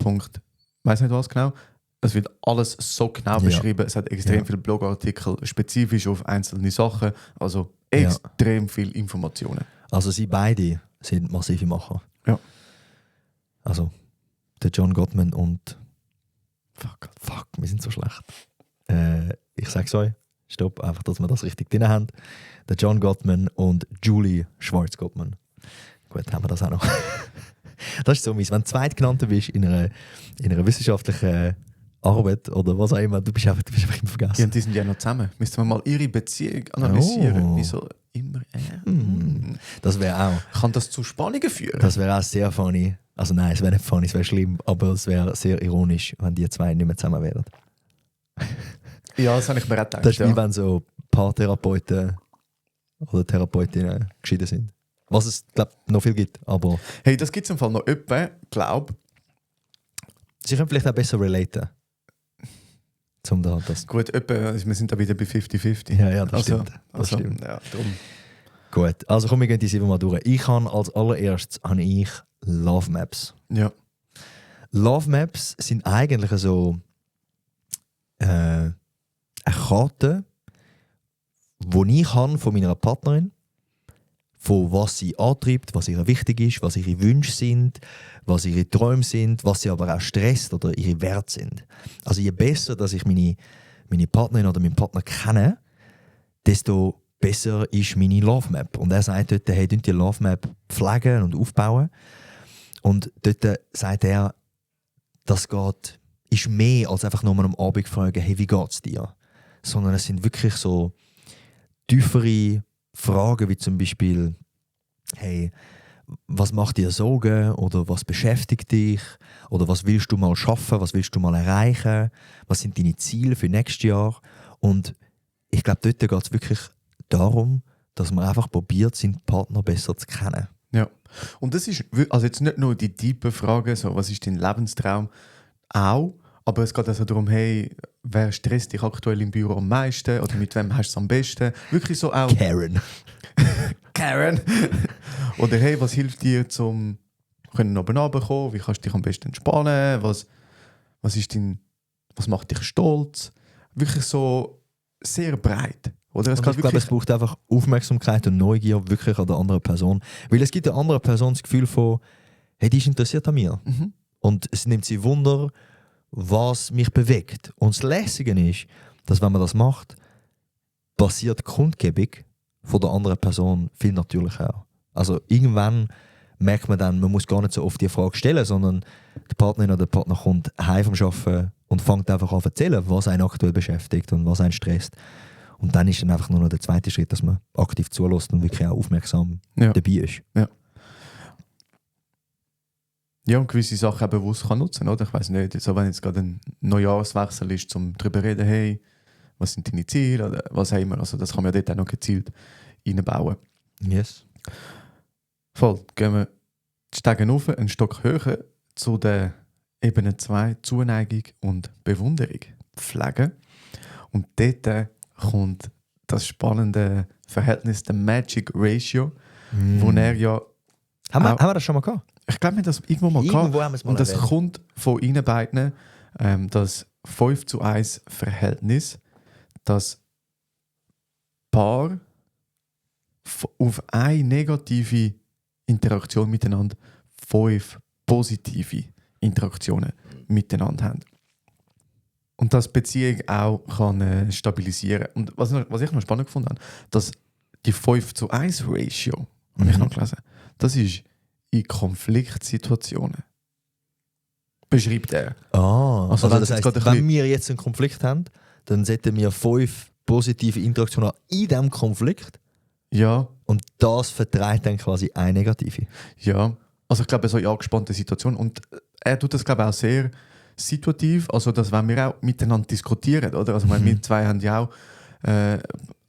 Weiß nicht was genau. Es wird alles so genau beschrieben. Es hat extrem viele Blogartikel, spezifisch auf einzelne Sachen. Also extrem viele Informationen. Also sie beide sind massive Macher. Ja. Also der John Gottman und Fuck, wir sind so schlecht. Ich sag's euch, stopp, einfach, dass wir das richtig drin haben. Der John Gottman und Julie Schwarz-Gottman. Gut, haben wir das auch noch. Das ist so mies. Wenn du Zweitgenannter bist in einer wissenschaftlichen Arbeit oder was auch immer, du bist einfach immer vergessen. Ja, und die sind ja noch zusammen. Müssten wir mal ihre Beziehung analysieren. Wieso immer Das wäre auch. Kann das zu Spannungen führen? Das wäre auch sehr funny. Also nein, es wäre nicht funny, es wäre schlimm, aber es wäre sehr ironisch, wenn die 2 nicht mehr zusammen wären. Ja, das habe ich mir auch gedacht. Das ist wie wenn so Paartherapeuten oder Therapeutinnen geschieden sind. Was es, glaube ich, noch viel gibt, aber... Hey, das gibt es im Fall noch öppe, glaube Sie können vielleicht auch besser relaten. Zum da das. Gut, öppe, wir sind da wieder bei 50-50. Ja, das stimmt. Das stimmt. Ja, drum. Gut, also komm, wir gehen die 7 mal durch. Ich habe als allererstes Love Maps. Ja. Love Maps sind eigentlich so eine Karte, die ich habe von meiner Partnerin, von was sie antreibt, was ihr wichtig ist, was ihre Wünsche sind, was ihre Träume sind, was sie aber auch stresst oder ihre Werte sind. Also je besser, dass ich meine Partnerin oder meinen Partner kenne, desto besser ist meine Love Map. Und er sagt dort, hey, die Love Map pflegen und aufbauen. Und dort sagt er, das ist mehr als einfach nur am Abend fragen, hey, wie geht's dir? Sondern es sind wirklich so tiefere Fragen, wie zum Beispiel, hey, was macht dir Sorgen oder was beschäftigt dich oder was willst du mal schaffen, was willst du mal erreichen, was sind deine Ziele für nächstes Jahr. Und ich glaube, dort geht es wirklich darum, dass man einfach probiert, seinen Partner besser zu kennen. Ja. Und das ist also jetzt nicht nur die tiefe Frage, so, was ist dein Lebenstraum, auch, aber es geht also darum, hey, wer stresst dich aktuell im Büro am meisten oder mit wem hast du es am besten? Wirklich so auch... Karen. Karen! Oder hey, was hilft dir zum können oben runterkommen? Wie kannst du dich am besten entspannen? Was macht dich stolz? Wirklich so sehr breit. Oder es Und ich glaube, es braucht einfach Aufmerksamkeit und Neugier wirklich an der anderen Person. Weil es gibt der anderen Person das Gefühl von, hey, die ist interessiert an mir. Mhm. Und es nimmt sie Wunder, was mich bewegt. Und das Lässige ist, dass wenn man das macht, passiert die Kundgebung von der anderen Person viel natürlicher. Also irgendwann merkt man dann, man muss gar nicht so oft die Frage stellen, sondern die Partnerin oder der Partner kommt heim vom Arbeiten und fängt einfach an zu erzählen, was einen aktuell beschäftigt und was einen stresst. Und dann ist dann einfach nur noch der zweite Schritt, dass man aktiv zulässt und wirklich auch aufmerksam dabei ist. Ja. Ja, und gewisse Sachen auch bewusst kann nutzen, oder? Ich weiß nicht, so wenn jetzt gerade ein Neujahrswechsel ist, um darüber zu reden, hey, was sind deine Ziele oder was auch immer. Also das kann man ja dort auch noch gezielt einbauen. Yes. Voll. Gehen wir die Stege rauf, einen Stock höher zu der Ebene 2, Zuneigung und Bewunderung pflegen. Und dort kommt das spannende Verhältnis, der Magic Ratio, wo er ja... Haben wir das schon mal gehabt? Ich glaube, wir haben das irgendwo mal gehabt. Haben wir es mal und das erwähnt. kommt von Ihnen beiden, das 5:1 Verhältnis, das Paar auf eine negative Interaktion miteinander 5 positive Interaktionen miteinander haben. Und das Beziehung auch kann stabilisieren. Und was ich noch spannend gefunden habe, dass die 5:1 Ratio, habe ich noch gelesen, das ist in Konfliktsituationen. Beschreibt er. Also das jetzt heisst, gerade ein wenn bisschen- wir jetzt einen Konflikt haben, dann sollten wir 5 positive Interaktionen haben in diesem Konflikt Ja, und das vertreibt dann quasi eine negative. ja. Also ich glaube, so in angespannten Situationen. Und er tut das, glaube ich, auch sehr situativ. Also, dass wenn wir auch miteinander diskutieren, oder? Also, wir zwei haben ja auch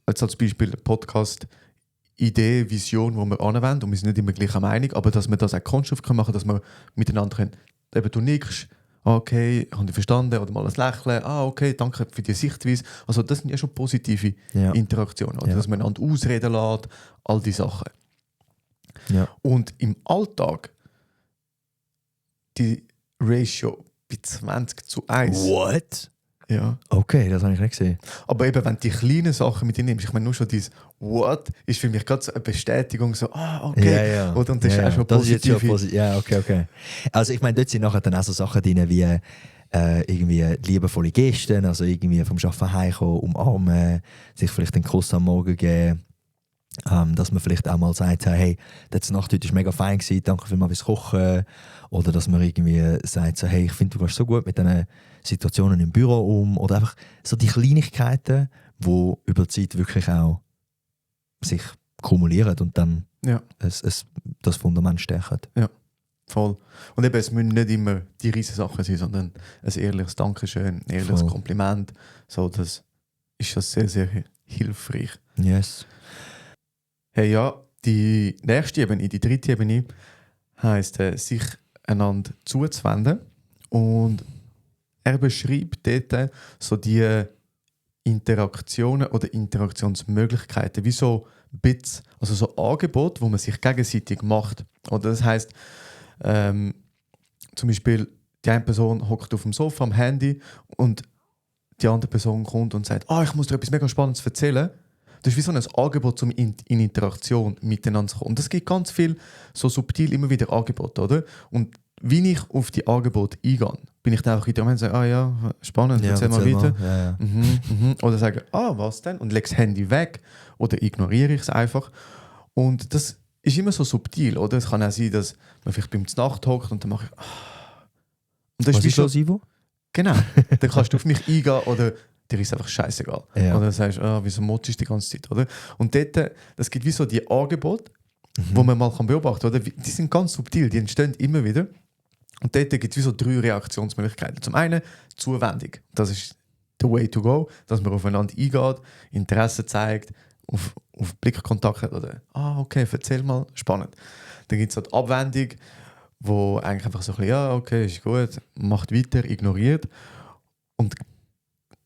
jetzt als Beispiel Podcast Idee, Vision, die wir anwenden und wir sind nicht immer gleicher Meinung, aber dass wir das auch konstruktiv machen können, dass wir miteinander können. Eben, du nickst, okay, habe ich verstanden, oder mal ein Lächeln, okay, danke für die Sichtweise. Also das sind ja schon positive Ja. Interaktionen, oder? Ja. Dass man einander ausreden lässt, all die Sachen. Ja. Und im Alltag die Ratio bei 20:1. What? Ja. Okay, das habe ich nicht gesehen. Aber eben, wenn du die kleinen Sachen mit dir nimmst, ich meine, nur schon dieses What ist für mich gerade so eine Bestätigung, so, okay. Ja, ja. Oder? Und das ist auch schon Das ist jetzt positiv. schon ja, okay. Also ich meine, dort sind nachher dann auch so Sachen drin wie irgendwie liebevolle Gesten, also irgendwie vom Arbeiten heimkommen, umarmen, sich vielleicht einen Kuss am Morgen geben, dass man vielleicht auch mal sagt, hey, die Nacht heute war mega fein gewesen, danke vielmals fürs Kochen. Oder dass man irgendwie sagt, so, hey, ich finde, du gehst so gut mit diesen Situationen im Büro um. Oder einfach so die Kleinigkeiten, die über die Zeit wirklich auch sich kumulieren und dann Ja. das Fundament stärken. Voll. Und eben, es müssen nicht immer die riesen Sachen sein, sondern ein ehrliches Dankeschön, ein ehrliches Voll. Kompliment. So, das ist schon sehr, sehr hilfreich. Yes. Hey, ja, die nächste Ebene, die dritte Ebene, heisst, sich einander zuzuwenden. Und er beschreibt dort so die Interaktionen oder Interaktionsmöglichkeiten, wie so Bits, also so Angebote, wo man sich gegenseitig macht. Oder das heisst, zum Beispiel, die eine Person hockt auf dem Sofa am Handy und die andere Person kommt und sagt, ich muss dir etwas mega Spannendes erzählen. Das ist wie so ein Angebot, um in Interaktion miteinander zu kommen. Und es gibt ganz viel so subtil immer wieder Angebote, oder? Und wie ich auf die Angebote eingehe, bin ich dann auch in der Moment und sage, ja, spannend, erzähl mal weiter. Ja. Oder sage, was denn? Und lege das Handy weg oder ignoriere ich es einfach. Und das ist immer so subtil, oder? Es kann auch sein, dass man vielleicht beim Nacht hockt und dann mache ich und das Was wie ist schon- los, Ivo? Genau. Dann kannst du auf mich eingehen oder dir ist einfach scheißegal. Ja. Oder sagst, wieso motzt du die ganze Zeit, oder? Und dort, das gibt wie so die Angebote wo man mal beobachten kann. Oder? Die sind ganz subtil, die entstehen immer wieder. Und dort gibt es wie so 3 Reaktionsmöglichkeiten. Zum einen Zuwendung. Das ist the way to go, dass man aufeinander eingeht, Interesse zeigt, auf Blickkontakt hat oder okay, erzähl mal, spannend. Dann gibt es die Abwendung, wo eigentlich einfach so ein bisschen, ja, okay, ist gut, macht weiter, ignoriert. Und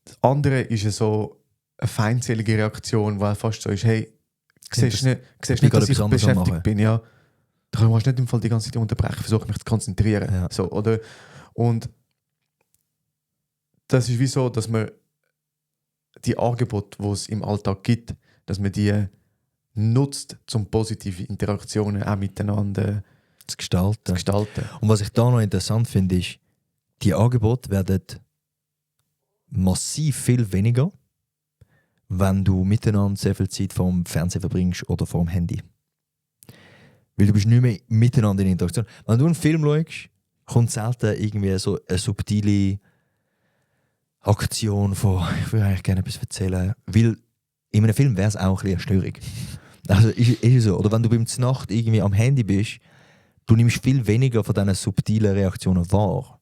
das andere ist ja so eine feindselige Reaktion, weil fast so ist, hey, siehst nicht, dass ich beschäftigt bin, ja. Da kannst du nicht im Fall die ganze Zeit unterbrechen, versuche mich zu konzentrieren. Ja. So, oder? Und das ist wie so, dass man die Angebote, die es im Alltag gibt, dass man die nutzt, um positive Interaktionen auch miteinander zu gestalten. gestalten. Und was ich da noch interessant finde, ist, die Angebote werden massiv viel weniger, wenn du miteinander sehr viel Zeit vor dem Fernseher verbringst oder vor dem Handy. Weil du bist nicht mehr miteinander in Interaktion. Wenn du einen Film schaust, kommt selten irgendwie so eine subtile Aktion von, ich würde eigentlich gerne etwas erzählen, weil in einem Film wäre es auch ein bisschen störend. Also ist es so. Oder wenn du beim Znacht irgendwie am Handy bist, du nimmst viel weniger von diesen subtilen Reaktionen wahr.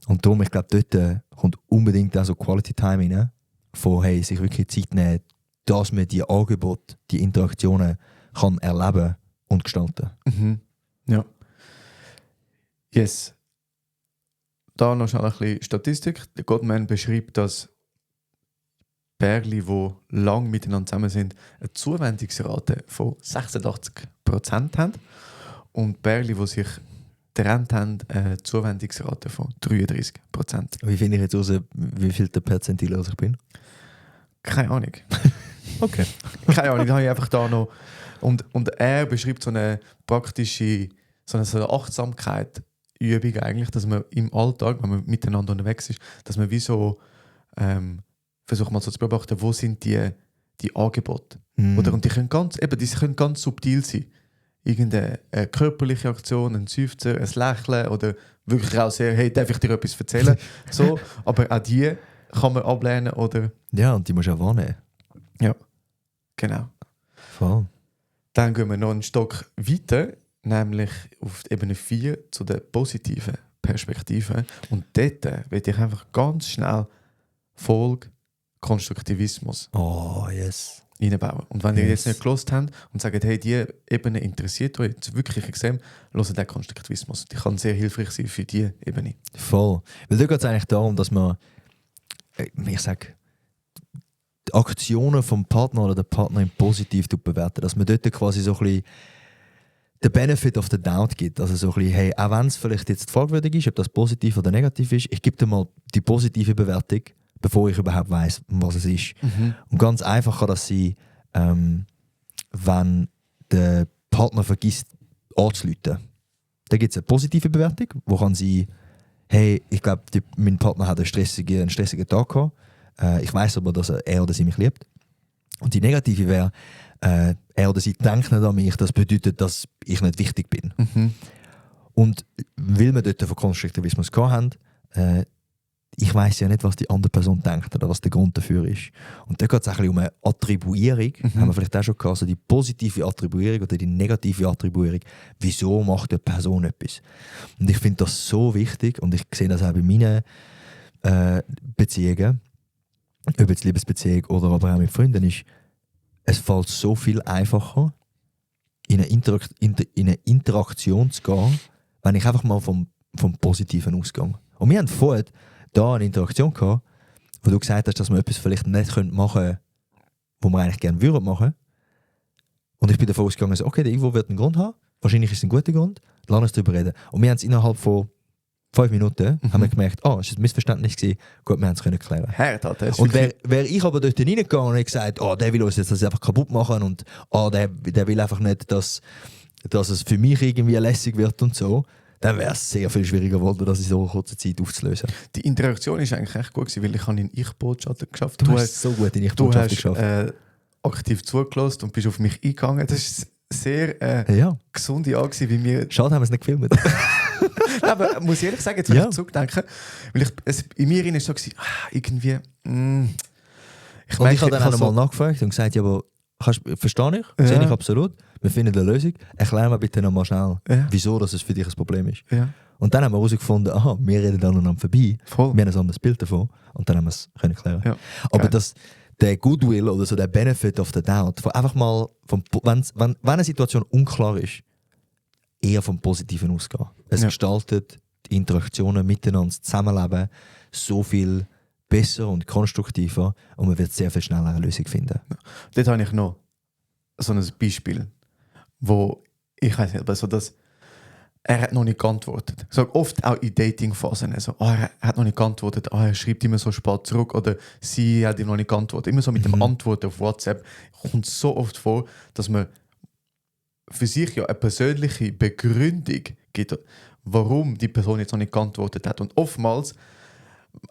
Und darum, ich glaube, dort kommt unbedingt auch so Quality Time rein, von hey, sich wirklich Zeit nehmen, dass man die Angebote, die Interaktionen kann erleben und gestalten. Mhm. Ja. Yes. Da noch schnell ein bisschen Statistik. Der Gottman beschreibt, dass Pärchen, die lang miteinander zusammen sind, eine Zuwendungsrate von 86% haben. Und Pärchen, die sich getrennt haben, eine Zuwendungsrate von 33%. Wie finde ich jetzt raus, wie viel der Perzentil ich bin? Keine Ahnung. Okay. Keine Ahnung, da habe ich einfach da noch. Und er beschreibt so eine praktische, so eine Achtsamkeit-Übung eigentlich, dass man im Alltag, wenn man miteinander unterwegs ist, dass man wie so versucht mal so zu beobachten, wo sind die Angebote. Oder, und die können ganz subtil sein. Irgendeine körperliche Aktion, ein Seufzer, ein Lächeln oder wirklich auch sehr, hey, darf ich dir etwas erzählen? So, aber auch die kann man ablehnen oder... Ja, und die musst du auch wahrnehmen. Ja, genau. Voll. Dann gehen wir noch einen Stock weiter, nämlich auf Ebene 4 zu der positiven Perspektive. Und dort will ich einfach ganz schnell Folge Konstruktivismus Yes. reinbauen. Und wenn ihr jetzt nicht gelost habt und sagt, hey, die Ebene interessiert euch jetzt wirklich extrem, hört den Konstruktivismus. Die kann sehr hilfreich sein für diese Ebene. Voll. Weil da geht es eigentlich darum, dass man, ich sage, die Aktionen vom Partner oder der Partnerin positiv bewerten. Dass man dort quasi so ein bisschen den Benefit of the doubt gibt. Also so ein bisschen, hey, auch wenn es vielleicht jetzt fragwürdig ist, ob das positiv oder negativ ist, ich gebe dir mal die positive Bewertung, bevor ich überhaupt weiss, was es ist. Und ganz einfach kann das sein, wenn der Partner vergisst anzurufen. Da gibt es eine positive Bewertung, wo kann sein, hey, ich glaube, mein Partner hat einen stressigen Tag gehabt. Ich weiss aber, dass er oder sie mich liebt. Und die negative wäre, er oder sie denkt nicht an mich, das bedeutet, dass ich nicht wichtig bin. Und weil wir dort von Konstruktivismus hatten, ich weiss ja nicht, was die andere Person denkt oder was der Grund dafür ist. Und da geht es auch ein bisschen um eine Attribuierung, haben wir vielleicht auch schon gehabt, also die positive Attribuierung oder die negative Attribuierung. Wieso macht eine Person etwas? Und ich finde das so wichtig und ich sehe das auch bei meinen Beziehungen, ob jetzt Liebesbeziehung oder aber auch mit Freunden, ist, es fällt so viel einfacher, in eine Interaktion zu gehen, wenn ich einfach mal vom Positiven ausgehe. Und wir haben vorher da eine Interaktion gehabt, wo du gesagt hast, dass wir etwas vielleicht nicht machen können, was wir eigentlich gerne würden machen. Und ich bin davon ausgegangen, so, okay, der Ivo wird einen Grund haben, wahrscheinlich ist es ein guter Grund, lass uns darüber reden. Und wir haben es innerhalb von 5 Minuten haben wir gemerkt, es war ein Missverständnis gewesen, gut, wir haben es klären. Und wäre ich aber dort reingegangen und hätte gesagt, der will uns jetzt das einfach kaputt machen und der will einfach nicht, dass es für mich irgendwie lässig wird und so, dann wäre es sehr viel schwieriger geworden, das in so kurzer Zeit aufzulösen. Die Interaktion ist eigentlich echt gut gewesen, weil ich habe in Ich-Botschaften geschafft. Du hast so gut in Ich-Botschaften geschafft. Du hast aktiv zugelassen und bist auf mich eingegangen. Das ist sehr gesunde Art, wie wir... Schade, haben wir es nicht gefilmt. Aber muss ich ehrlich sagen, jetzt wenn ich zurückdenke, weil in mir war so, irgendwie... Ich habe dann auch mal nachgefragt und gesagt, ja, aber verstehe ich, sehe ich absolut. wir finden eine Lösung, erklär mir bitte nochmal schnell, Ja. wieso dass es für dich ein Problem ist. Ja. Und dann haben wir herausgefunden, aha, wir reden aneinander vorbei, Voll. wir haben ein anderes Bild davon und dann haben wir es können klären. Ja. Aber Geil. der Goodwill oder so der Benefit of the Doubt, von einfach mal, wenn eine Situation unklar ist, eher vom Positiven ausgehen. Es Ja. gestaltet die Interaktionen miteinander, das Zusammenleben so viel besser und konstruktiver und man wird sehr viel schneller eine Lösung finden. Dort habe ich noch so ein Beispiel, wo ich weiß nicht, aber so das, er hat noch nicht geantwortet. So oft auch in Datingphasen. Also, er hat noch nicht geantwortet, er schreibt immer so spät zurück oder sie hat ihm noch nicht geantwortet. Immer so mit dem Antworten auf WhatsApp kommt so oft vor, dass man für sich ja eine persönliche Begründung gibt, warum die Person jetzt noch nicht geantwortet hat. Und oftmals,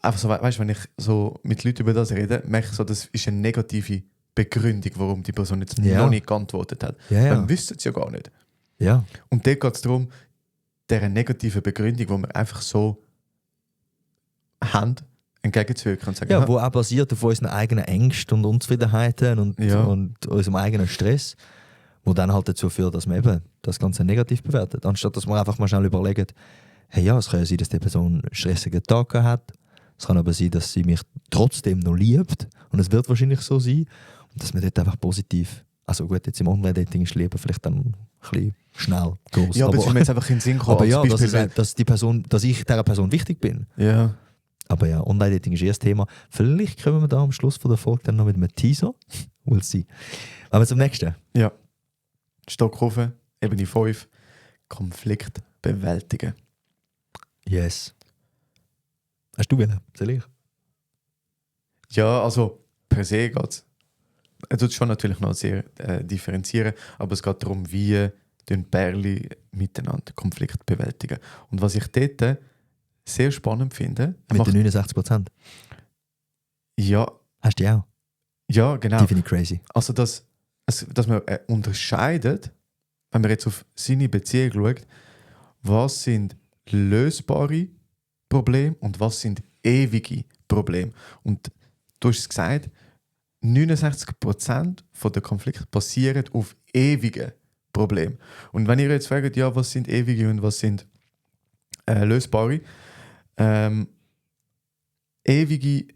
einfach so, weißt, wenn ich so mit Leuten über das rede, merke ich so, das ist eine negative Begründung, warum die Person jetzt Ja. noch nicht geantwortet hat. Ja, ja. Dann wüssten sie ja gar nicht. Ja. Und dort geht es darum, dieser negativen Begründung, die wir einfach so haben, entgegenzuwirken und sagen, Ja, wo auch basiert auf unseren eigenen Ängsten und Unzufriedenheiten und, Ja. und unserem eigenen Stress, wo dann halt dazu führt, dass man eben das Ganze negativ bewertet. Anstatt dass man einfach mal schnell überlegt, hey ja, es kann ja sein, dass die Person einen stressigen Tag gehabt hat, es kann aber sein, dass sie mich trotzdem noch liebt und es wird wahrscheinlich so sein und dass man dort einfach positiv, also gut, jetzt im Online-Dating ist Liebe vielleicht dann ein bisschen schnell groß. ja, aber es ist mir jetzt einfach in den Sinn gekommen. aber als ja, Beispiel, dass ich dieser Person wichtig bin. ja, Aber ja, Online-Dating ist das Thema. Vielleicht kommen wir da am Schluss von der Folge dann noch mit einem Teaser. We'll see. Aber zum nächsten. ja. Stockhofen, Ebene 5, Konflikt bewältigen. Yes. Hast du willen? Soll ich? Ja, also per se geht es. Er tut schon natürlich noch sehr differenzieren, aber es geht darum, wie den Pärchen miteinander Konflikt bewältigen. Und was ich dort sehr spannend finde, Mit den 69%. ja, Hast du die auch? ja, genau. Die finde ich crazy. Also, dass man unterscheidet, wenn man jetzt auf seine Beziehung schaut, was sind lösbare Probleme und was sind ewige Probleme. Und du hast es gesagt, 69% der Konflikte basieren auf ewigen Problemen. Und wenn ihr jetzt fragt, ja, was sind ewige und was sind lösbare, ewige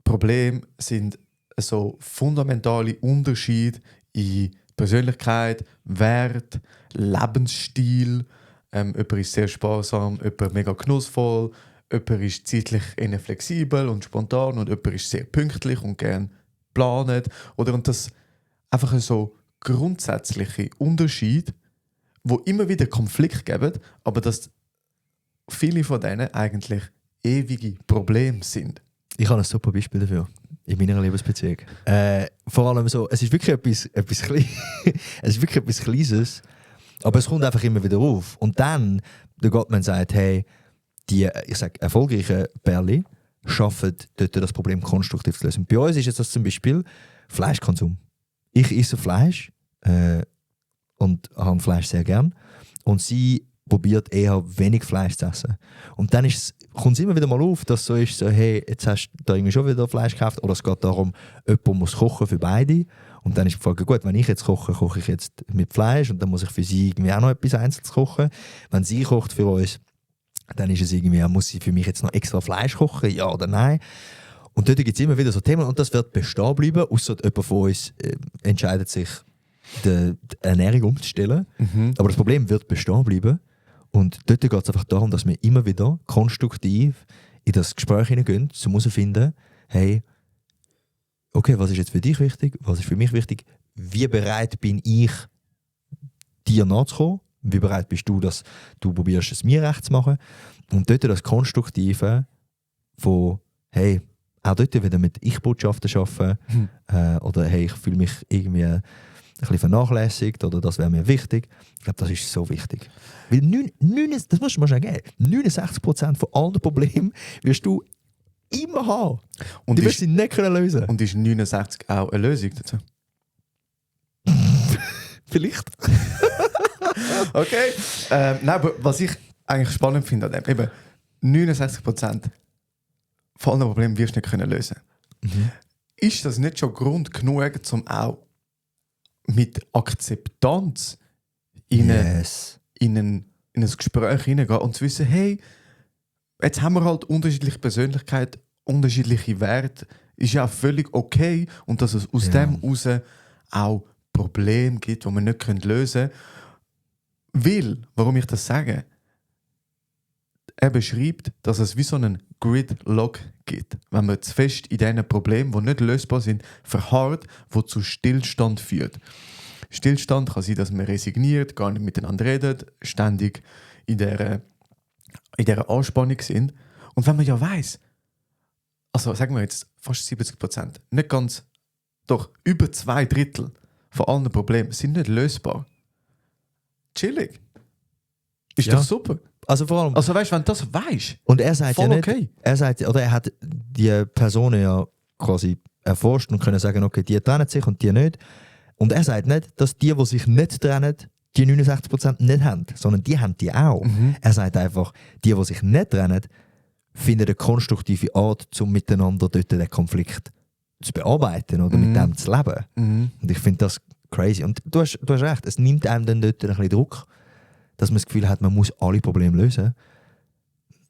Probleme sind so fundamentale Unterschiede in Persönlichkeit, Wert, Lebensstil. Jemand ist sehr sparsam, jemand mega genussvoll, jemand ist zeitlich eher flexibel und spontan und jemand ist sehr pünktlich und gern planet. Und das einfach so grundsätzliche Unterschiede, wo immer wieder Konflikt geben, aber dass viele von denen eigentlich ewige Probleme sind. Ich habe ein super Beispiel dafür. In meiner Liebesbeziehung. Vor allem so, es ist wirklich etwas es ist wirklich etwas Kleines, aber es kommt einfach immer wieder auf. Und dann, der Gottman sagt, hey, die, ich sage, erfolgreichen Pärchen schaffen dort das Problem konstruktiv zu lösen. Bei uns ist jetzt das zum Beispiel Fleischkonsum. Ich esse Fleisch und habe Fleisch sehr gern. Und sie probiert eher wenig Fleisch zu essen. Und dann kommt es immer wieder mal auf, dass so ist, so, hey, jetzt hast du da irgendwie schon wieder Fleisch gekauft. Oder es geht darum, jemand muss kochen für beide. Und dann ist die Frage, gut, wenn ich jetzt koche, koche ich jetzt mit Fleisch und dann muss ich für sie irgendwie auch noch etwas Einzelnes kochen. Wenn sie kocht für uns, dann ist es irgendwie, muss sie für mich jetzt noch extra Fleisch kochen, ja oder nein? Und dort gibt es immer wieder so Themen und das wird bestehen bleiben, außer jemand von uns entscheidet sich, die Ernährung umzustellen. Aber das Problem wird bestehen bleiben. Und dort geht es einfach darum, dass wir immer wieder konstruktiv in das Gespräch hineingehen, um herauszufinden, hey, okay, was ist jetzt für dich wichtig, was ist für mich wichtig, wie bereit bin ich, dir nachzukommen, wie bereit bist du, dass du probierst, es mir recht zu machen. Und dort das Konstruktive von, hey, auch dort wieder mit Ich-Botschaften arbeiten oder hey, ich fühle mich irgendwie ein bisschen vernachlässigt oder das wäre mir wichtig. Ich glaube, das ist so wichtig. Weil das musst du mal schon geben. 69% von allen Problemen wirst du immer haben. Und die wirst du nicht lösen. Und ist 69 auch eine Lösung dazu? Vielleicht. Okay. Nein, aber was ich eigentlich spannend finde an dem, eben 69% von allen Problemen wirst du nicht lösen können. Ist das nicht schon Grund genug, um auch mit Akzeptanz in ein Gespräch hineingehen und zu wissen, hey, jetzt haben wir halt unterschiedliche Persönlichkeiten, unterschiedliche Werte, ist ja auch völlig okay und dass es aus dem heraus auch Probleme gibt, die wir nicht lösen können. Weil, warum ich das sage, er beschreibt, dass es wie so einen Gridlock gibt. Wenn man zu fest in diesen Problemen, die nicht lösbar sind, verharrt, die zu Stillstand führt. Stillstand kann sein, dass man resigniert, gar nicht miteinander redet, ständig in dieser Anspannung sind. Und wenn man ja weiss, also sagen wir jetzt fast 70%, nicht ganz, doch über 2/3 von allen Problemen sind nicht lösbar. Chillig. Ist doch super. Also vor allem. Also weißt du, wenn du das weißt, und er sagt voll ja nicht, okay. Er hat die Personen ja quasi erforscht und können sagen, okay, die trennen sich und die nicht. Und er sagt nicht, dass die sich nicht trennen, die 69% nicht haben, sondern die haben die auch. Er sagt einfach, die sich nicht trennen, finden eine konstruktive Art, um miteinander dort den Konflikt zu bearbeiten oder mit dem zu leben. Und ich finde das crazy. Und du hast recht, es nimmt einem dann dort ein bisschen Druck, dass man das Gefühl hat, man muss alle Probleme lösen.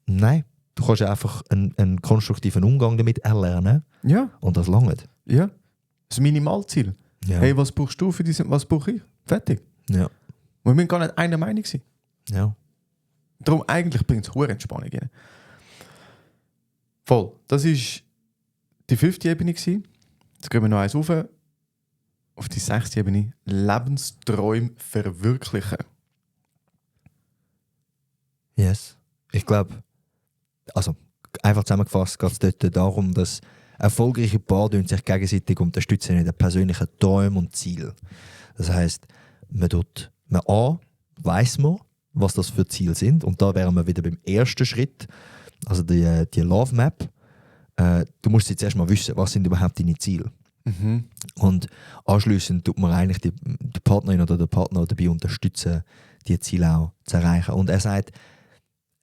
Nein, du kannst einfach einen konstruktiven Umgang damit erlernen. Ja. Und das langt. Ja. Das Minimalziel. Ja. Hey, was brauchst du für diese, was brauche ich? Fertig. Ja. Wir müssen gar nicht einer Meinung sein. Ja. Darum eigentlich bringt es hohe Entspannung rein. Voll. Das war die 5. Ebene. Jetzt gehen wir noch eins auf die 6. Ebene. Lebensträume verwirklichen. Yes. Ich glaube, also einfach zusammengefasst geht es dort darum, dass erfolgreiche Paare sich gegenseitig unterstützen in den persönlichen Träumen und Zielen. Das heisst, man weiss man, was das für Ziele sind. Und da wären wir wieder beim ersten Schritt, also die Love Map. Du musst jetzt erstmal wissen, was sind überhaupt deine Ziele. Und anschliessend tut man eigentlich die Partnerin oder den Partner dabei unterstützen, die Ziele auch zu erreichen. Und er sagt,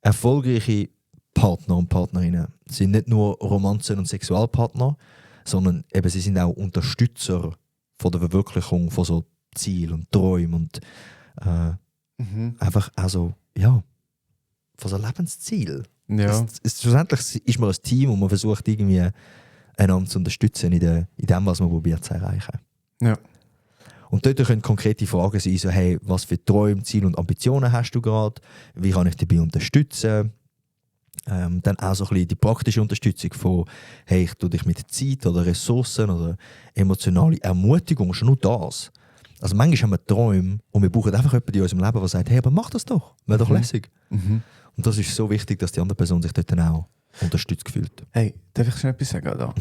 erfolgreiche Partner und Partnerinnen sind nicht nur Romanzen- und Sexualpartner, sondern eben sie sind auch Unterstützer von der Verwirklichung von so Zielen und Träumen und einfach also, ja, von so Lebensziel. Ja. Schlussendlich ist man ein Team und man versucht irgendwie einander zu unterstützen in dem, was man probiert zu erreichen. Ja. Und dort können konkrete Fragen sein, so, hey, was für Träume, Ziele und Ambitionen hast du gerade? Wie kann ich dich dabei unterstützen? Dann auch so ein bisschen die praktische Unterstützung von, hey, ich tue dich mit Zeit oder Ressourcen oder emotionale Ermutigung, schon nur das. Also manchmal haben wir Träume und wir brauchen einfach jemanden in unserem Leben, der sagt, hey, aber mach das doch, wäre doch lässig. Und das ist so wichtig, dass die andere Person sich dort dann auch unterstützt fühlt. Hey, darf ich schon etwas sagen? Da?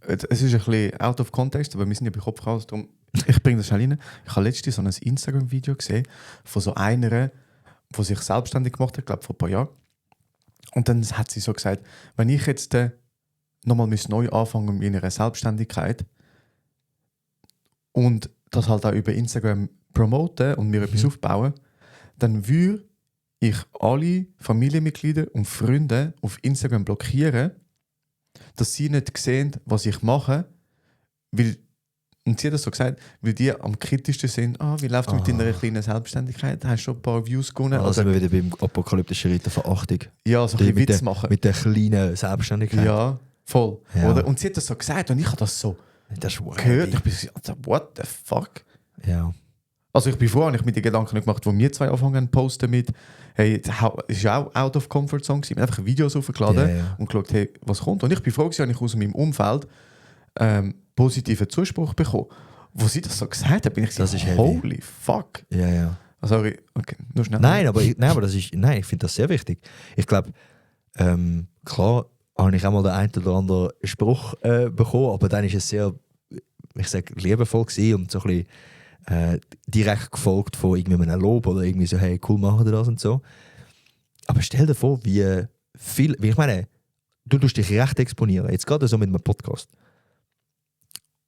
Es ist ein bisschen out of context, aber wir sind ja bei Kopfhaus, darum ich bringe das schnell rein. Ich habe letztens so ein Instagram-Video gesehen von so einer, die sich selbstständig gemacht hat, glaube vor ein paar Jahren. Und dann hat sie so gesagt, wenn ich jetzt nochmal neu anfangen mit meiner Selbstständigkeit und das halt auch über Instagram promoten und mir etwas aufbauen, dann würde ich alle Familienmitglieder und Freunde auf Instagram blockieren, dass sie nicht sehen, was ich mache, weil, und sie hat das so gesagt, weil die am kritischsten sind, wie läuft es mit deiner kleinen Selbstständigkeit, hast du schon ein paar Views gewonnen. Also sind wir wieder beim apokalyptischen Ritter Verachtung. Ja, so ein bisschen Witz machen. Mit der kleinen Selbstständigkeit. Ja, voll. Ja. Oder? Und sie hat das so gesagt und ich habe das so gehört. Ich bin so, what the fuck? Ja. Also ich bin froh, habe ich mir die Gedanken nicht gemacht, wo wir zwei anfangen zu posten mit, hey, es war auch out of comfort zone, wir haben einfach Videos aufgeladen und geschaut, hey, was kommt. Und ich bin froh, dass ich aus meinem Umfeld positiven Zuspruch bekommen. Wo sie das so gesagt hat, bin ich so, holy fuck. Ja, ja. Sorry, okay, nur schnell. Nein, aber ich finde das sehr wichtig. Ich glaube, klar habe ich auch mal den einen oder anderen Spruch bekommen, aber dann ist es sehr, ich sage, liebevoll gewesen und so ein bisschen direkt gefolgt von irgendwie einem Lob oder irgendwie so, hey, cool, machen wir das und so. Aber stell dir vor, wie ich meine, du tust dich recht exponieren, jetzt gerade so mit einem Podcast.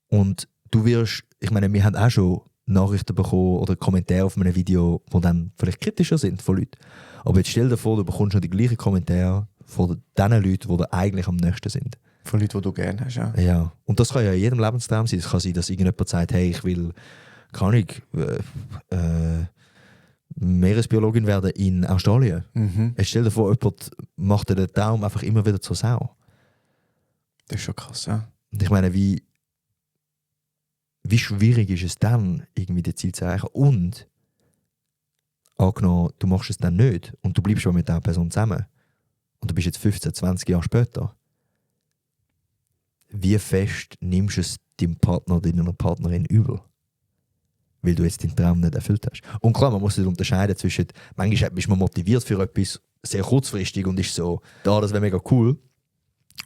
Und du wirst, ich meine, wir haben auch schon Nachrichten bekommen oder Kommentare auf einem Video, die dann vielleicht kritischer sind von Leuten. Aber jetzt stell dir vor, du bekommst schon die gleichen Kommentare von den Leuten, die dir eigentlich am nächsten sind. Von Leuten, die du gerne hast, ja. Ja, und das kann ja in jedem Lebenstraum sein. Es kann sein, dass irgendjemand sagt, hey, ich will, kann ich Meeresbiologin werden in Australien. Jetzt stell dir vor, jemand macht dir den Daumen einfach immer wieder zur Sau. Das ist schon krass, ja. Und ich meine, wie schwierig ist es dann, irgendwie das Ziel zu erreichen? Und angenommen, du machst es dann nicht und du bleibst schon mit dieser Person zusammen und du bist jetzt 15, 20 Jahre später. Wie fest nimmst du es deinem Partner oder deiner Partnerin übel? Weil du jetzt deinen Traum nicht erfüllt hast. Und klar, man muss nicht unterscheiden zwischen, manchmal bist man motiviert für etwas sehr kurzfristig und ist so, das wäre mega cool.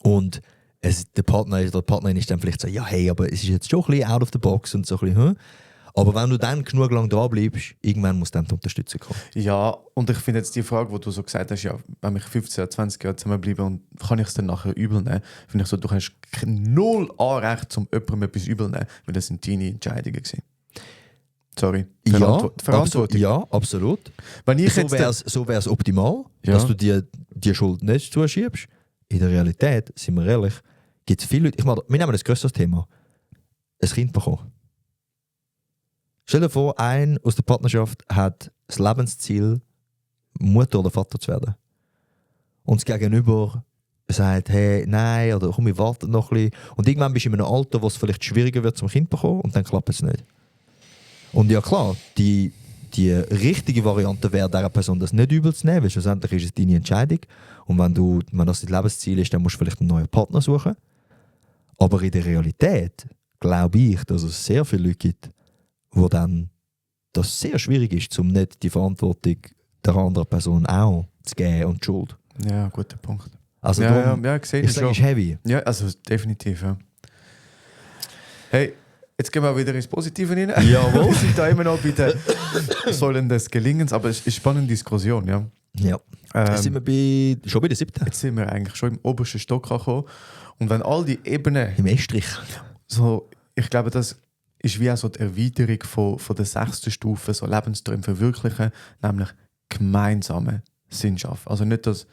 Und der Partner oder die Partnerin ist dann vielleicht so, ja hey, aber es ist jetzt schon ein bisschen out of the box und so ein bisschen, Aber wenn du dann genug lang dran bleibst, irgendwann muss dann die Unterstützung kommen. Ja, und ich finde jetzt die Frage, wo du so gesagt hast, ja, wenn ich 15, 20 Jahre zusammenbleibe und kann ich es dann nachher übel nehmen, finde ich so, du hast null Anrecht, um jemandem etwas übel nehmen, weil das sind deine Entscheidungen gewesen. Sorry. Verantwortung. Ja, absolut. Wenn ich so wär's optimal, Ja. dass du dir die Schuld nicht zuschiebst. In der Realität, sind wir ehrlich, gibt es viele Leute, wir nehmen das größte Thema, ein Kind bekommen. Stell dir vor, ein aus der Partnerschaft hat das Lebensziel, Mutter oder Vater zu werden. Und das Gegenüber sagt, hey, nein, oder komm, wir warten noch ein bisschen. Und irgendwann bist du in einem Alter, wo es vielleicht schwieriger wird zum Kind bekommen und dann klappt es nicht. Und ja klar, die richtige Variante wäre, dieser Person das nicht übel zu nehmen, weil schlussendlich ist es deine Entscheidung. Und wenn das dein Lebensziel ist, dann musst du vielleicht einen neuen Partner suchen. Aber in der Realität glaube ich, dass es sehr viele Leute gibt, wo dann das sehr schwierig ist, um nicht die Verantwortung der anderen Person auch zu geben und die Schuld. Ja, guter Punkt. Also Ja, darum, ja, gesehen ich sage, es ist heavy. Ja, also definitiv, ja. Hey, jetzt gehen wir wieder ins Positive rein. Jawohl. Wir sind da immer noch bei den Säulen des Gelingens, aber es ist eine spannende Diskussion, ja. Ja. Jetzt sind wir schon bei der 7. Jetzt sind wir eigentlich schon im obersten Stock angekommen. Und wenn all die Ebenen, Im Estrich. so, ich glaube, das ist wie auch so die Erweiterung von der 6. Stufe, so Lebensträume verwirklichen, nämlich gemeinsame Sinn schaffen. Also nicht, dass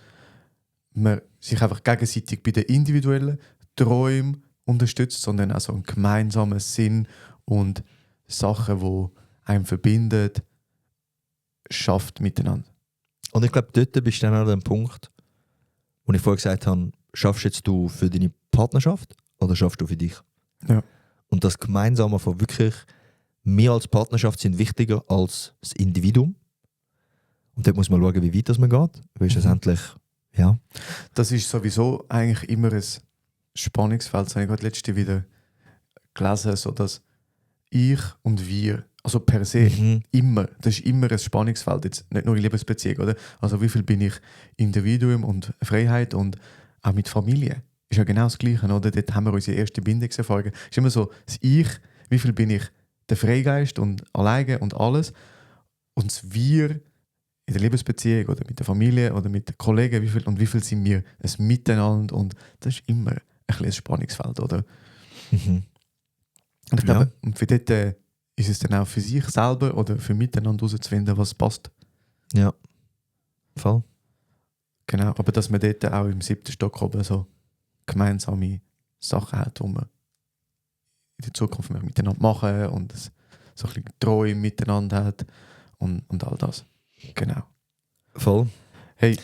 man sich einfach gegenseitig bei den individuellen Träumen unterstützt, sondern auch so einen gemeinsamen Sinn und Sachen, die einem verbindet, schafft miteinander. Und ich glaube, dort bist du dann an dem Punkt, wo ich vorher gesagt habe, schaffst jetzt du für deine Partnerschaft oder schaffst du für dich? Ja. Und das Gemeinsame von wirklich, wir als Partnerschaft sind wichtiger als das Individuum. Und dort muss man schauen, wie weit das man geht. Weil schlussendlich, ja. Das ist sowieso eigentlich immer ein Spannungsfeld. Das habe ich gerade letzte wieder gelesen, so dass ich und wir, also per se, immer, das ist immer ein Spannungsfeld, jetzt nicht nur in Liebesbeziehung, oder? Also wie viel bin ich Individuum und Freiheit und auch mit Familie. Ist ja genau das Gleiche, oder? Dort haben wir unsere erste Bindungserfahrung. Es ist immer so, das Ich, wie viel bin ich der Freigeist und alleine und alles. Und das Wir in der Liebesbeziehung oder mit der Familie oder mit den Kollegen, wie viel sind wir ein Miteinander. Und das ist immer ein kleines Spannungsfeld, oder? Und ich glaube, und für dort ist es dann auch für sich selber oder für miteinander herauszufinden, was passt. Ja. Voll. Genau, aber dass man dort auch im 7. Stock oben so gemeinsame Sachen hat, die man in der Zukunft miteinander machen und so ein bisschen Treue miteinander hat und all das. Genau. Voll. Hey.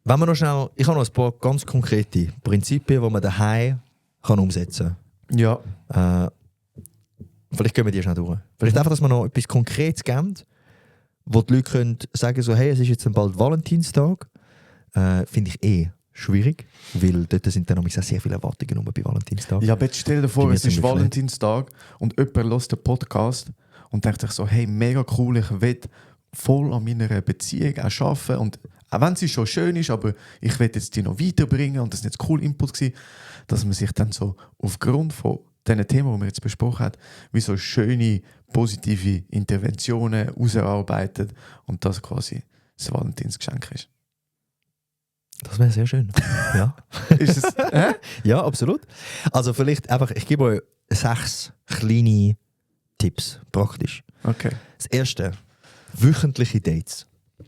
Wenn man noch schnell, ich habe noch ein paar ganz konkrete Prinzipien, die man daheim kann umsetzen kann. Ja. Vielleicht gehen wir die schnell durch. Vielleicht einfach, dass man noch etwas Konkretes gibt, wo die Leute können sagen so, hey, es ist jetzt bald Valentinstag. Finde ich schwierig, weil dort sind dann auch sehr viele Erwartungen bei Valentinstag. Ja, aber jetzt stell dir vor, Die es ist sind Valentinstag und jemand hört den Podcast und denkt sich so, hey, mega cool, ich will voll an meiner Beziehung auch arbeiten und auch wenn sie schon schön ist, aber ich will jetzt die noch weiterbringen und das ist jetzt cool Input gewesen, dass man sich dann so aufgrund von diesen Themen, die wir jetzt besprochen haben, wie so schöne, positive Interventionen ausarbeitet und das quasi das Valentinsgeschenk ist. Das wäre sehr schön. Ja. Ist es? Ja, absolut. Also vielleicht einfach, ich gebe euch 6 kleine Tipps, praktisch. Okay. Das erste, wöchentliche Dates.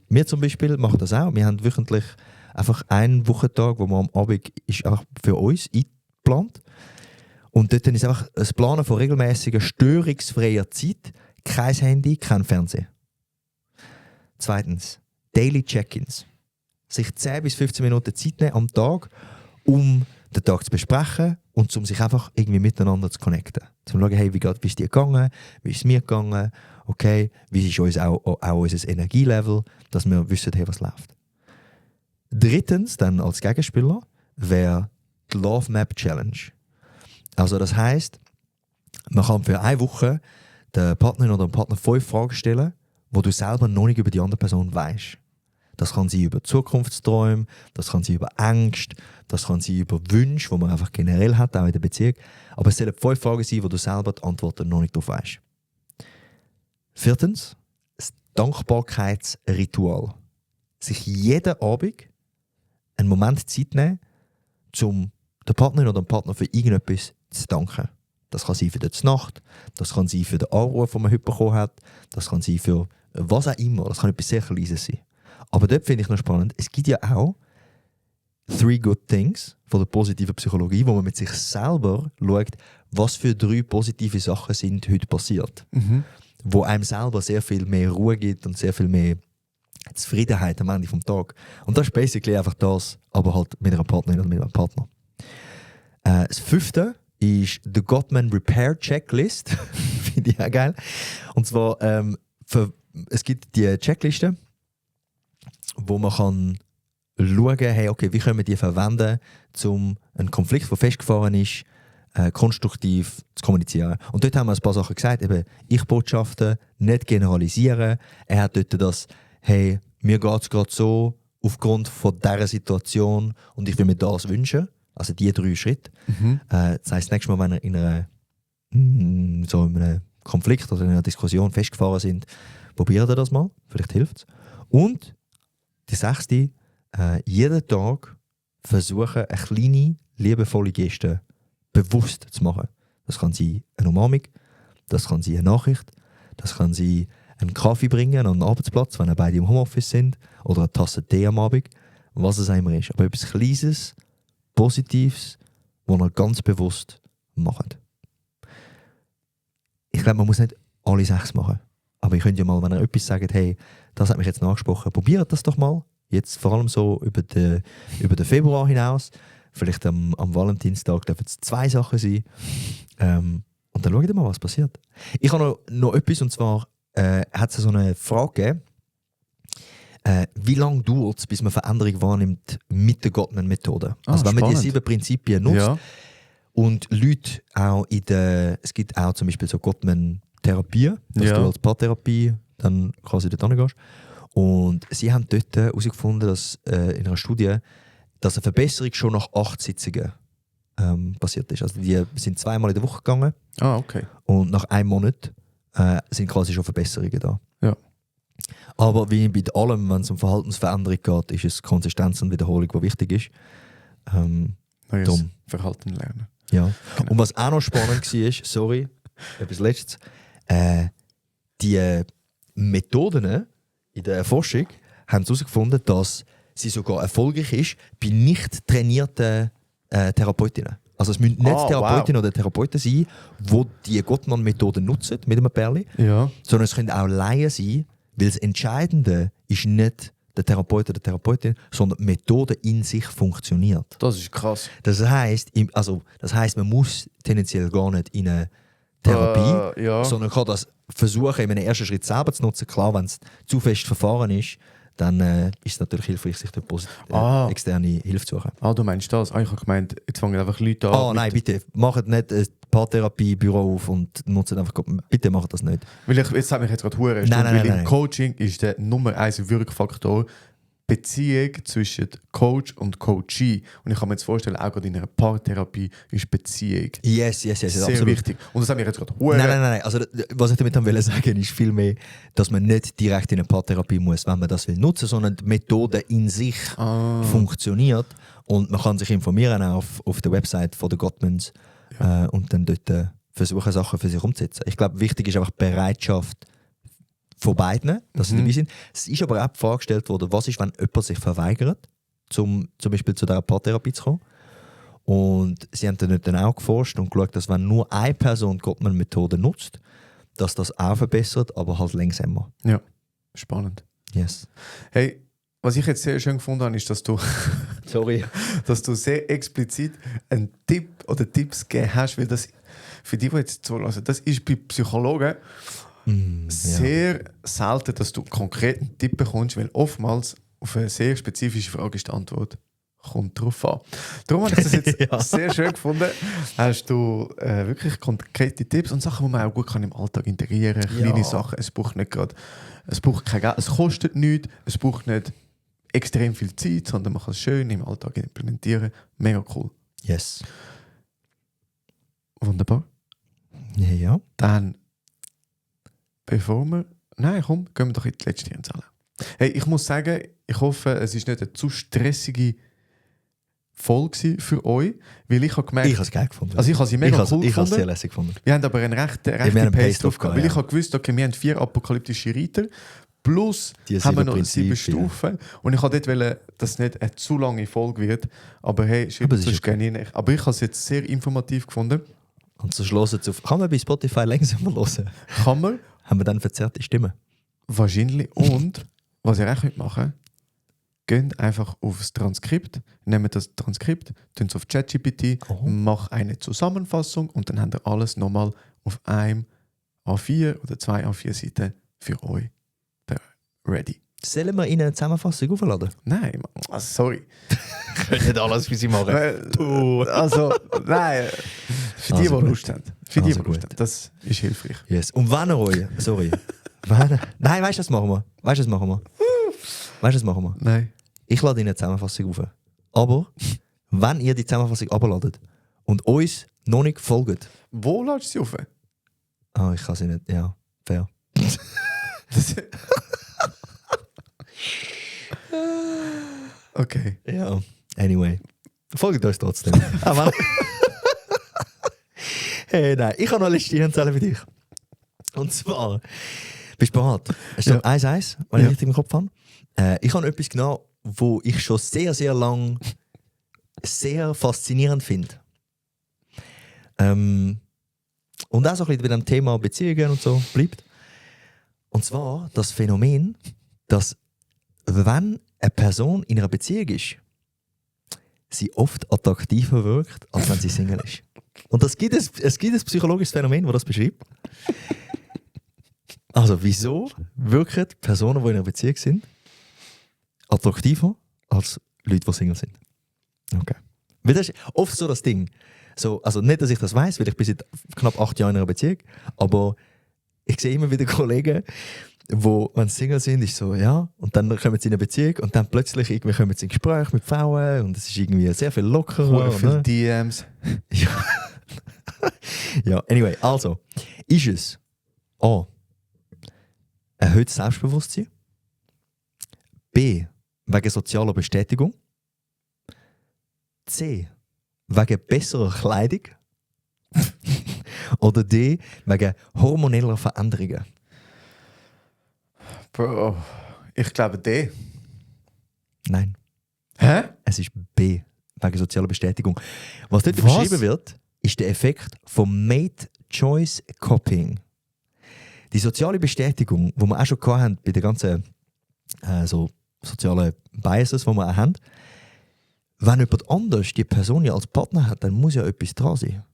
Wir zum Beispiel machen das auch. Wir haben wöchentlich einfach einen Wochentag, wo wir am Abend ist einfach für uns eingeplant. Und dort ist einfach das Planen von regelmäßiger, störungsfreier Zeit kein Handy, kein Fernsehen. Zweitens, Daily Check-ins. Sich 10 bis 15 Minuten Zeit nehmen am Tag, um den Tag zu besprechen und um sich einfach irgendwie miteinander zu connecten. Zum schauen, hey, wie ist es dir gegangen, wie ist es mir gegangen, okay, wie ist uns auch unser Energielevel, dass wir wissen, hey, was läuft. Drittens, dann als Gegenspieler, wäre die Love Map Challenge. Also das heisst, man kann für eine Woche der Partnerin oder dem Partner 5 Fragen stellen, wo du selber noch nicht über die andere Person weißt. Das kann sein über Zukunftsträume, das kann sein über Ängste, das kann sein über Wünsche, die man einfach generell hat, auch in der Beziehung. Aber es sollen 5 Fragen sein, wo du selber die Antworten noch nicht drauf weißt. Viertens, das Dankbarkeitsritual. Sich jeden Abend einen Moment Zeit nehmen, um der Partnerin oder dem Partner für irgendetwas zu danken. Das kann sein für die Nacht, das kann sein für den Anruf, den man heute bekommen hat, das kann sein für was auch immer, das kann etwas sehr Kleines sein. Aber dort finde ich noch spannend, es gibt ja auch 3 Good Things von der positiven Psychologie, wo man mit sich selber schaut, was für 3 positive Sachen sind heute passiert. Wo einem selber sehr viel mehr Ruhe gibt und sehr viel mehr Zufriedenheit am Ende des Tages. Und das ist basically einfach das, aber halt mit einer Partnerin oder mit einem Partner. Das 5. ist die Gottman Repair Checklist. Finde ich auch geil. Und zwar, es gibt die Checkliste, wo man kann schauen, hey, okay, wie können wir die verwenden, um einen Konflikt, der festgefahren ist, konstruktiv zu kommunizieren. Und dort haben wir ein paar Sachen gesagt, eben Ich-Botschaften, nicht generalisieren. Er hat dort das, hey, mir geht es gerade so aufgrund von dieser Situation und ich will mir das wünschen. Also die 3 Schritte. Das heisst, nächstes Mal, wenn ihr in einem Konflikt oder in einer Diskussion festgefahren sind, probiert ihr das mal. Vielleicht hilft es. Und die 6. Jeden Tag versuchen, eine kleine, liebevolle Geste bewusst zu machen. Das kann sein eine Umarmung, das kann sein eine Nachricht, das kann sein einen Kaffee bringen an den Arbeitsplatz, wenn ihr beide im Homeoffice sind, oder eine Tasse Tee am Abend, was es immer ist. Aber etwas Kleines, Positives, was ihr ganz bewusst macht. Ich glaube, man muss nicht alle 6 machen. Aber ihr könnt ja mal, wenn ihr etwas sagt, hey, das hat mich jetzt angesprochen, probiert das doch mal. Jetzt vor allem so über den Februar hinaus. Vielleicht am Valentinstag dürfen es 2 Sachen sein. Und dann schaut ihr mal, was passiert. Ich habe noch etwas, und zwar hat es so eine Frage gegeben, wie lange dauert es, bis man Veränderung wahrnimmt mit der Gottman-Methode? Also wenn man die 7 Prinzipien nutzt und Leute auch es gibt auch zum Beispiel so Gottman-Therapie, dass du als Paartherapie dann quasi dort hingehst. Und sie haben dort herausgefunden, dass in einer Studie, dass eine Verbesserung schon nach 8 Sitzungen passiert ist. Also die sind 2-mal in der Woche gegangen. Okay. Und nach 1 Monat sind quasi schon Verbesserungen da. Ja. Aber wie bei allem, wenn es um Verhaltensveränderung geht, ist es Konsistenz und Wiederholung, die wichtig ist. Neues Verhalten lernen. Ja. Genau. Und was auch noch spannend war, sorry, etwas Letztes, die Methoden in der Erforschung haben herausgefunden, dass sie sogar erfolgreich ist bei nicht trainierten Therapeutinnen. Also es müssen nicht Therapeutinnen oder Therapeuten sein, die die Gottman-Methode nutzen mit einem Pärli, sondern es können auch Laien sein, weil das Entscheidende ist nicht der Therapeut oder die Therapeutin, sondern die Methode in sich funktioniert. Das ist krass. Das heisst, man muss tendenziell gar nicht in eine Therapie, sondern kann das versuchen, in einem ersten Schritt selber zu nutzen. Klar, wenn es zu fest verfahren ist, dann ist es natürlich hilfreich, sich externe Hilfe zu suchen. Du meinst das? Ich habe gemeint, jetzt fangen einfach Leute an. Nein, bitte, macht nicht ein Paartherapie-Büro auf und nutzt einfach, bitte macht das nicht. Weil jetzt hat mich jetzt gerade verdammt Nein. Im Coaching ist der Nummer 1 Wirkfaktor Beziehung zwischen Coach und Coachee. Und ich kann mir jetzt vorstellen, auch gerade in einer Paartherapie ist Beziehung yes, sehr absolut wichtig. Und das hat mich jetzt gerade Nein. Also, was ich damit sagen will, ist vielmehr, dass man nicht direkt in eine Paartherapie muss, wenn man das will nutzen, sondern die Methode in sich funktioniert. Und man kann sich informieren auf der Website von den Gottmans und dann dort versuchen, Sachen für sich umzusetzen. Ich glaube, wichtig ist einfach die Bereitschaft von beiden, dass sie dabei sind. Es ist aber auch die Frage gestellt worden, was ist, wenn jemand sich verweigert, zum Beispiel zu dieser Paartherapie zu kommen. Und sie haben dann auch geforscht und geschaut, dass wenn nur eine Person die Gottman-Methode nutzt, dass das auch verbessert, aber halt langsamer. Ja, spannend. Yes. Hey, was ich jetzt sehr schön gefunden habe, ist, dass du sehr explizit einen Tipp oder Tipps gegeben hast, weil das für die jetzt zulassen, das ist bei Psychologen sehr selten, dass du konkret einen Tipp bekommst, weil oftmals auf eine sehr spezifische Frage ist die Antwort. Kommt drauf an. Darum habe ich das jetzt sehr schön gefunden. Hast du wirklich konkrete Tipps und Sachen, die man auch gut kann im Alltag integrieren kann. Kleine Sachen. Es braucht kein Geld, es kostet nichts, es braucht nicht extrem viel Zeit, sondern man kann es schön im Alltag implementieren. Mega cool. Yes. Wunderbar. Ja. Dann, bevor wir... Nein, komm, gehen wir doch in die letzte Hirnzelle. Hey, ich muss sagen, ich hoffe, es ist nicht eine zu stressige Folge für euch, weil ich habe gemerkt... Ich habe es geil gefunden. Also ich habe sie mega cool gefunden. Ich habe es sehr lässig gefunden. Wir haben aber eine rechte Pace drauf gehabt, weil ich habe gewusst, okay, wir haben 4 apokalyptische Reiter, plus haben wir noch 7 Stufen. Und ich wollte dort, dass es nicht eine zu lange Folge wird. Aber hey, schreibt es gerne rein. Aber ich habe es jetzt sehr informativ gefunden. Und so schlossen es auf. Kann man bei Spotify langsamer hören? Kann man. Haben wir dann verzerrte Stimme? Wahrscheinlich. Und was ihr auch machen könnt, geht einfach aufs Transkript, nehmt das Transkript, tun es auf ChatGPT, macht eine Zusammenfassung und dann habt ihr alles nochmal auf einem A4 oder 2 A4 Seiten für euch ready. Sollen wir Ihnen eine Zusammenfassung aufladen? Nein, sorry. Ich kann nicht alles für Sie machen. Also, nein. Für die, die Lust haben. Für die, die Lust haben. Das ist hilfreich. Yes. Und wenn ihr euch... Sorry. Nein, weißt du, was machen wir? Nein. Ich lade Ihnen eine Zusammenfassung auf. Aber, wenn ihr die Zusammenfassung abladet und uns noch nicht folgt... Wo ladest du sie auf? Ich kann sie nicht... Ja, fair. Okay. Ja. Anyway. Folgt uns trotzdem. Hey, nein. Ich habe noch eine letzte Hirnzelle für dich. Und zwar... Bist du bereit? Es steht 1-1, wenn ich richtig im Kopf habe. Ich habe etwas genommen, wo ich schon sehr, sehr lang sehr faszinierend finde. Und auch so ein bisschen bei dem Thema Beziehungen und so bleibt. Und zwar das Phänomen, dass wenn eine Person in einer Beziehung ist, sie oft attraktiver wirkt, als wenn sie Single ist. Und es gibt ein psychologisches Phänomen, das das beschreibt. Also wieso wirken Personen, die in einer Beziehung sind, attraktiver als Leute, die Single sind? Okay. Weil das ist oft so das Ding. So, also nicht, dass ich das weiss, weil ich bin seit knapp 8 Jahren in einer Beziehung, aber ich sehe immer wieder Kollegen, wo, wenn sie Single sind, ist so, ja, und dann kommen sie in eine Beziehung und dann plötzlich irgendwie kommen sie in Gespräch mit Frauen und es ist irgendwie sehr viel lockerer. Viele DMs. Ja. Ja, anyway, also, ist es A. erhöhtes Selbstbewusstsein, B. wegen sozialer Bestätigung, C. wegen besserer Kleidung oder D. wegen hormoneller Veränderungen? Bro, ich glaube D. Nein. Hä? Es ist B. Wegen sozialer Bestätigung. Was dort beschrieben wird, ist der Effekt vom Mate Choice Copying. Die soziale Bestätigung, die wir auch schon hatten bei den ganzen so sozialen Biases, die wir auch haben, wenn jemand anders die Person ja als Partner hat, dann muss ja etwas dran sein.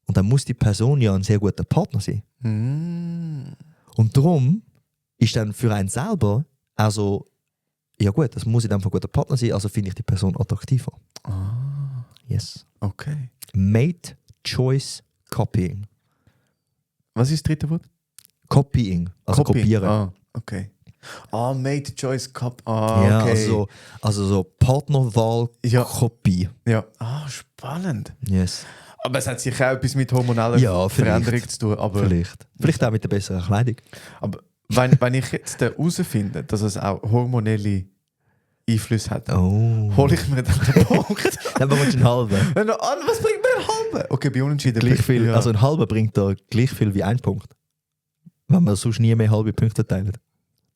Und dann muss die Person ja ein sehr guter Partner sein. Und darum ist dann für einen selber also, ja gut, das muss in dem Fall ein guter Partner sein, also finde ich die Person attraktiver. Yes. Okay. Mate Choice Copying. Was ist das dritte Wort? Copying, also kopieren. Okay. Mate Choice Cop. Okay. Ja, also so Partnerwahl, Kopie. Ja. Spannend. Yes. Aber es hat sicher auch etwas mit hormoneller Veränderung zu tun. Aber vielleicht auch mit der besseren Kleidung. Aber wenn ich jetzt herausfinde, dass es auch hormonelle Einflüsse hat, hole ich mir dann den Punkt. Dann bekommst du einen halben. Was bringt mir einen halben? Okay, bei Unentschieden. Gleich viel, also ein halber bringt da gleich viel wie ein Punkt. Wenn man sonst nie mehr halbe Punkte teilt.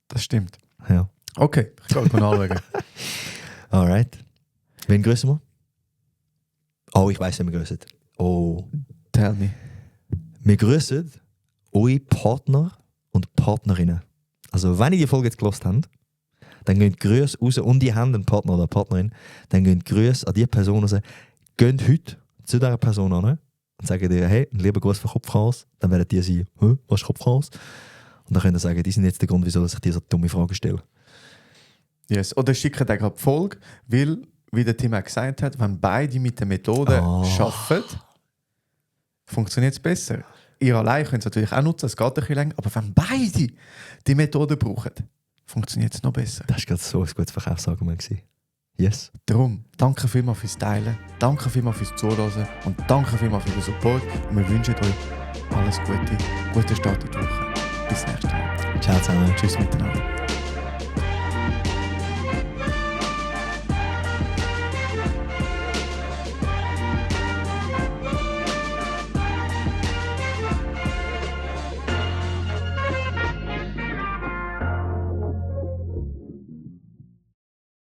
Das stimmt. Ja. Okay, ich kann mal anschauen. Alright. Wen grüßen wir? Ich weiss, wen wir grüßen. Tell me. Wir grüßen eure Partner und Partnerinnen. Also wenn ihr die Folge jetzt gehört habt, dann gehen Grüße raus und die haben einen Partner oder eine Partnerin, dann gehen Grüße an die Person raus. Geht heute zu dieser Person an und sagen dir, hey, ein lieber Gruß für Kopfchaos. Dann werden die sagen, was ist Kopfchaos? Und dann können sie sagen, die sind jetzt der Grund, wieso ich dir so dumme Fragen stelle. Yes. Oder schicken dir gerade die Folge, weil, wie der Tim auch gesagt hat, wenn beide mit der Methode arbeiten, funktioniert es besser. Ihr allein könnt es natürlich auch nutzen, es geht ein bisschen länger, aber wenn beide die Methode brauchen, funktioniert es noch besser. Das war gerade so ein gutes Verkaufsargument. Yes. Darum, danke vielmals fürs Teilen, danke vielmals fürs Zuhören und danke vielmals für den Support. Und wir wünschen euch alles Gute, guten Start in die Woche. Bis nächstes Mal. Ciao zusammen. Tschüss miteinander.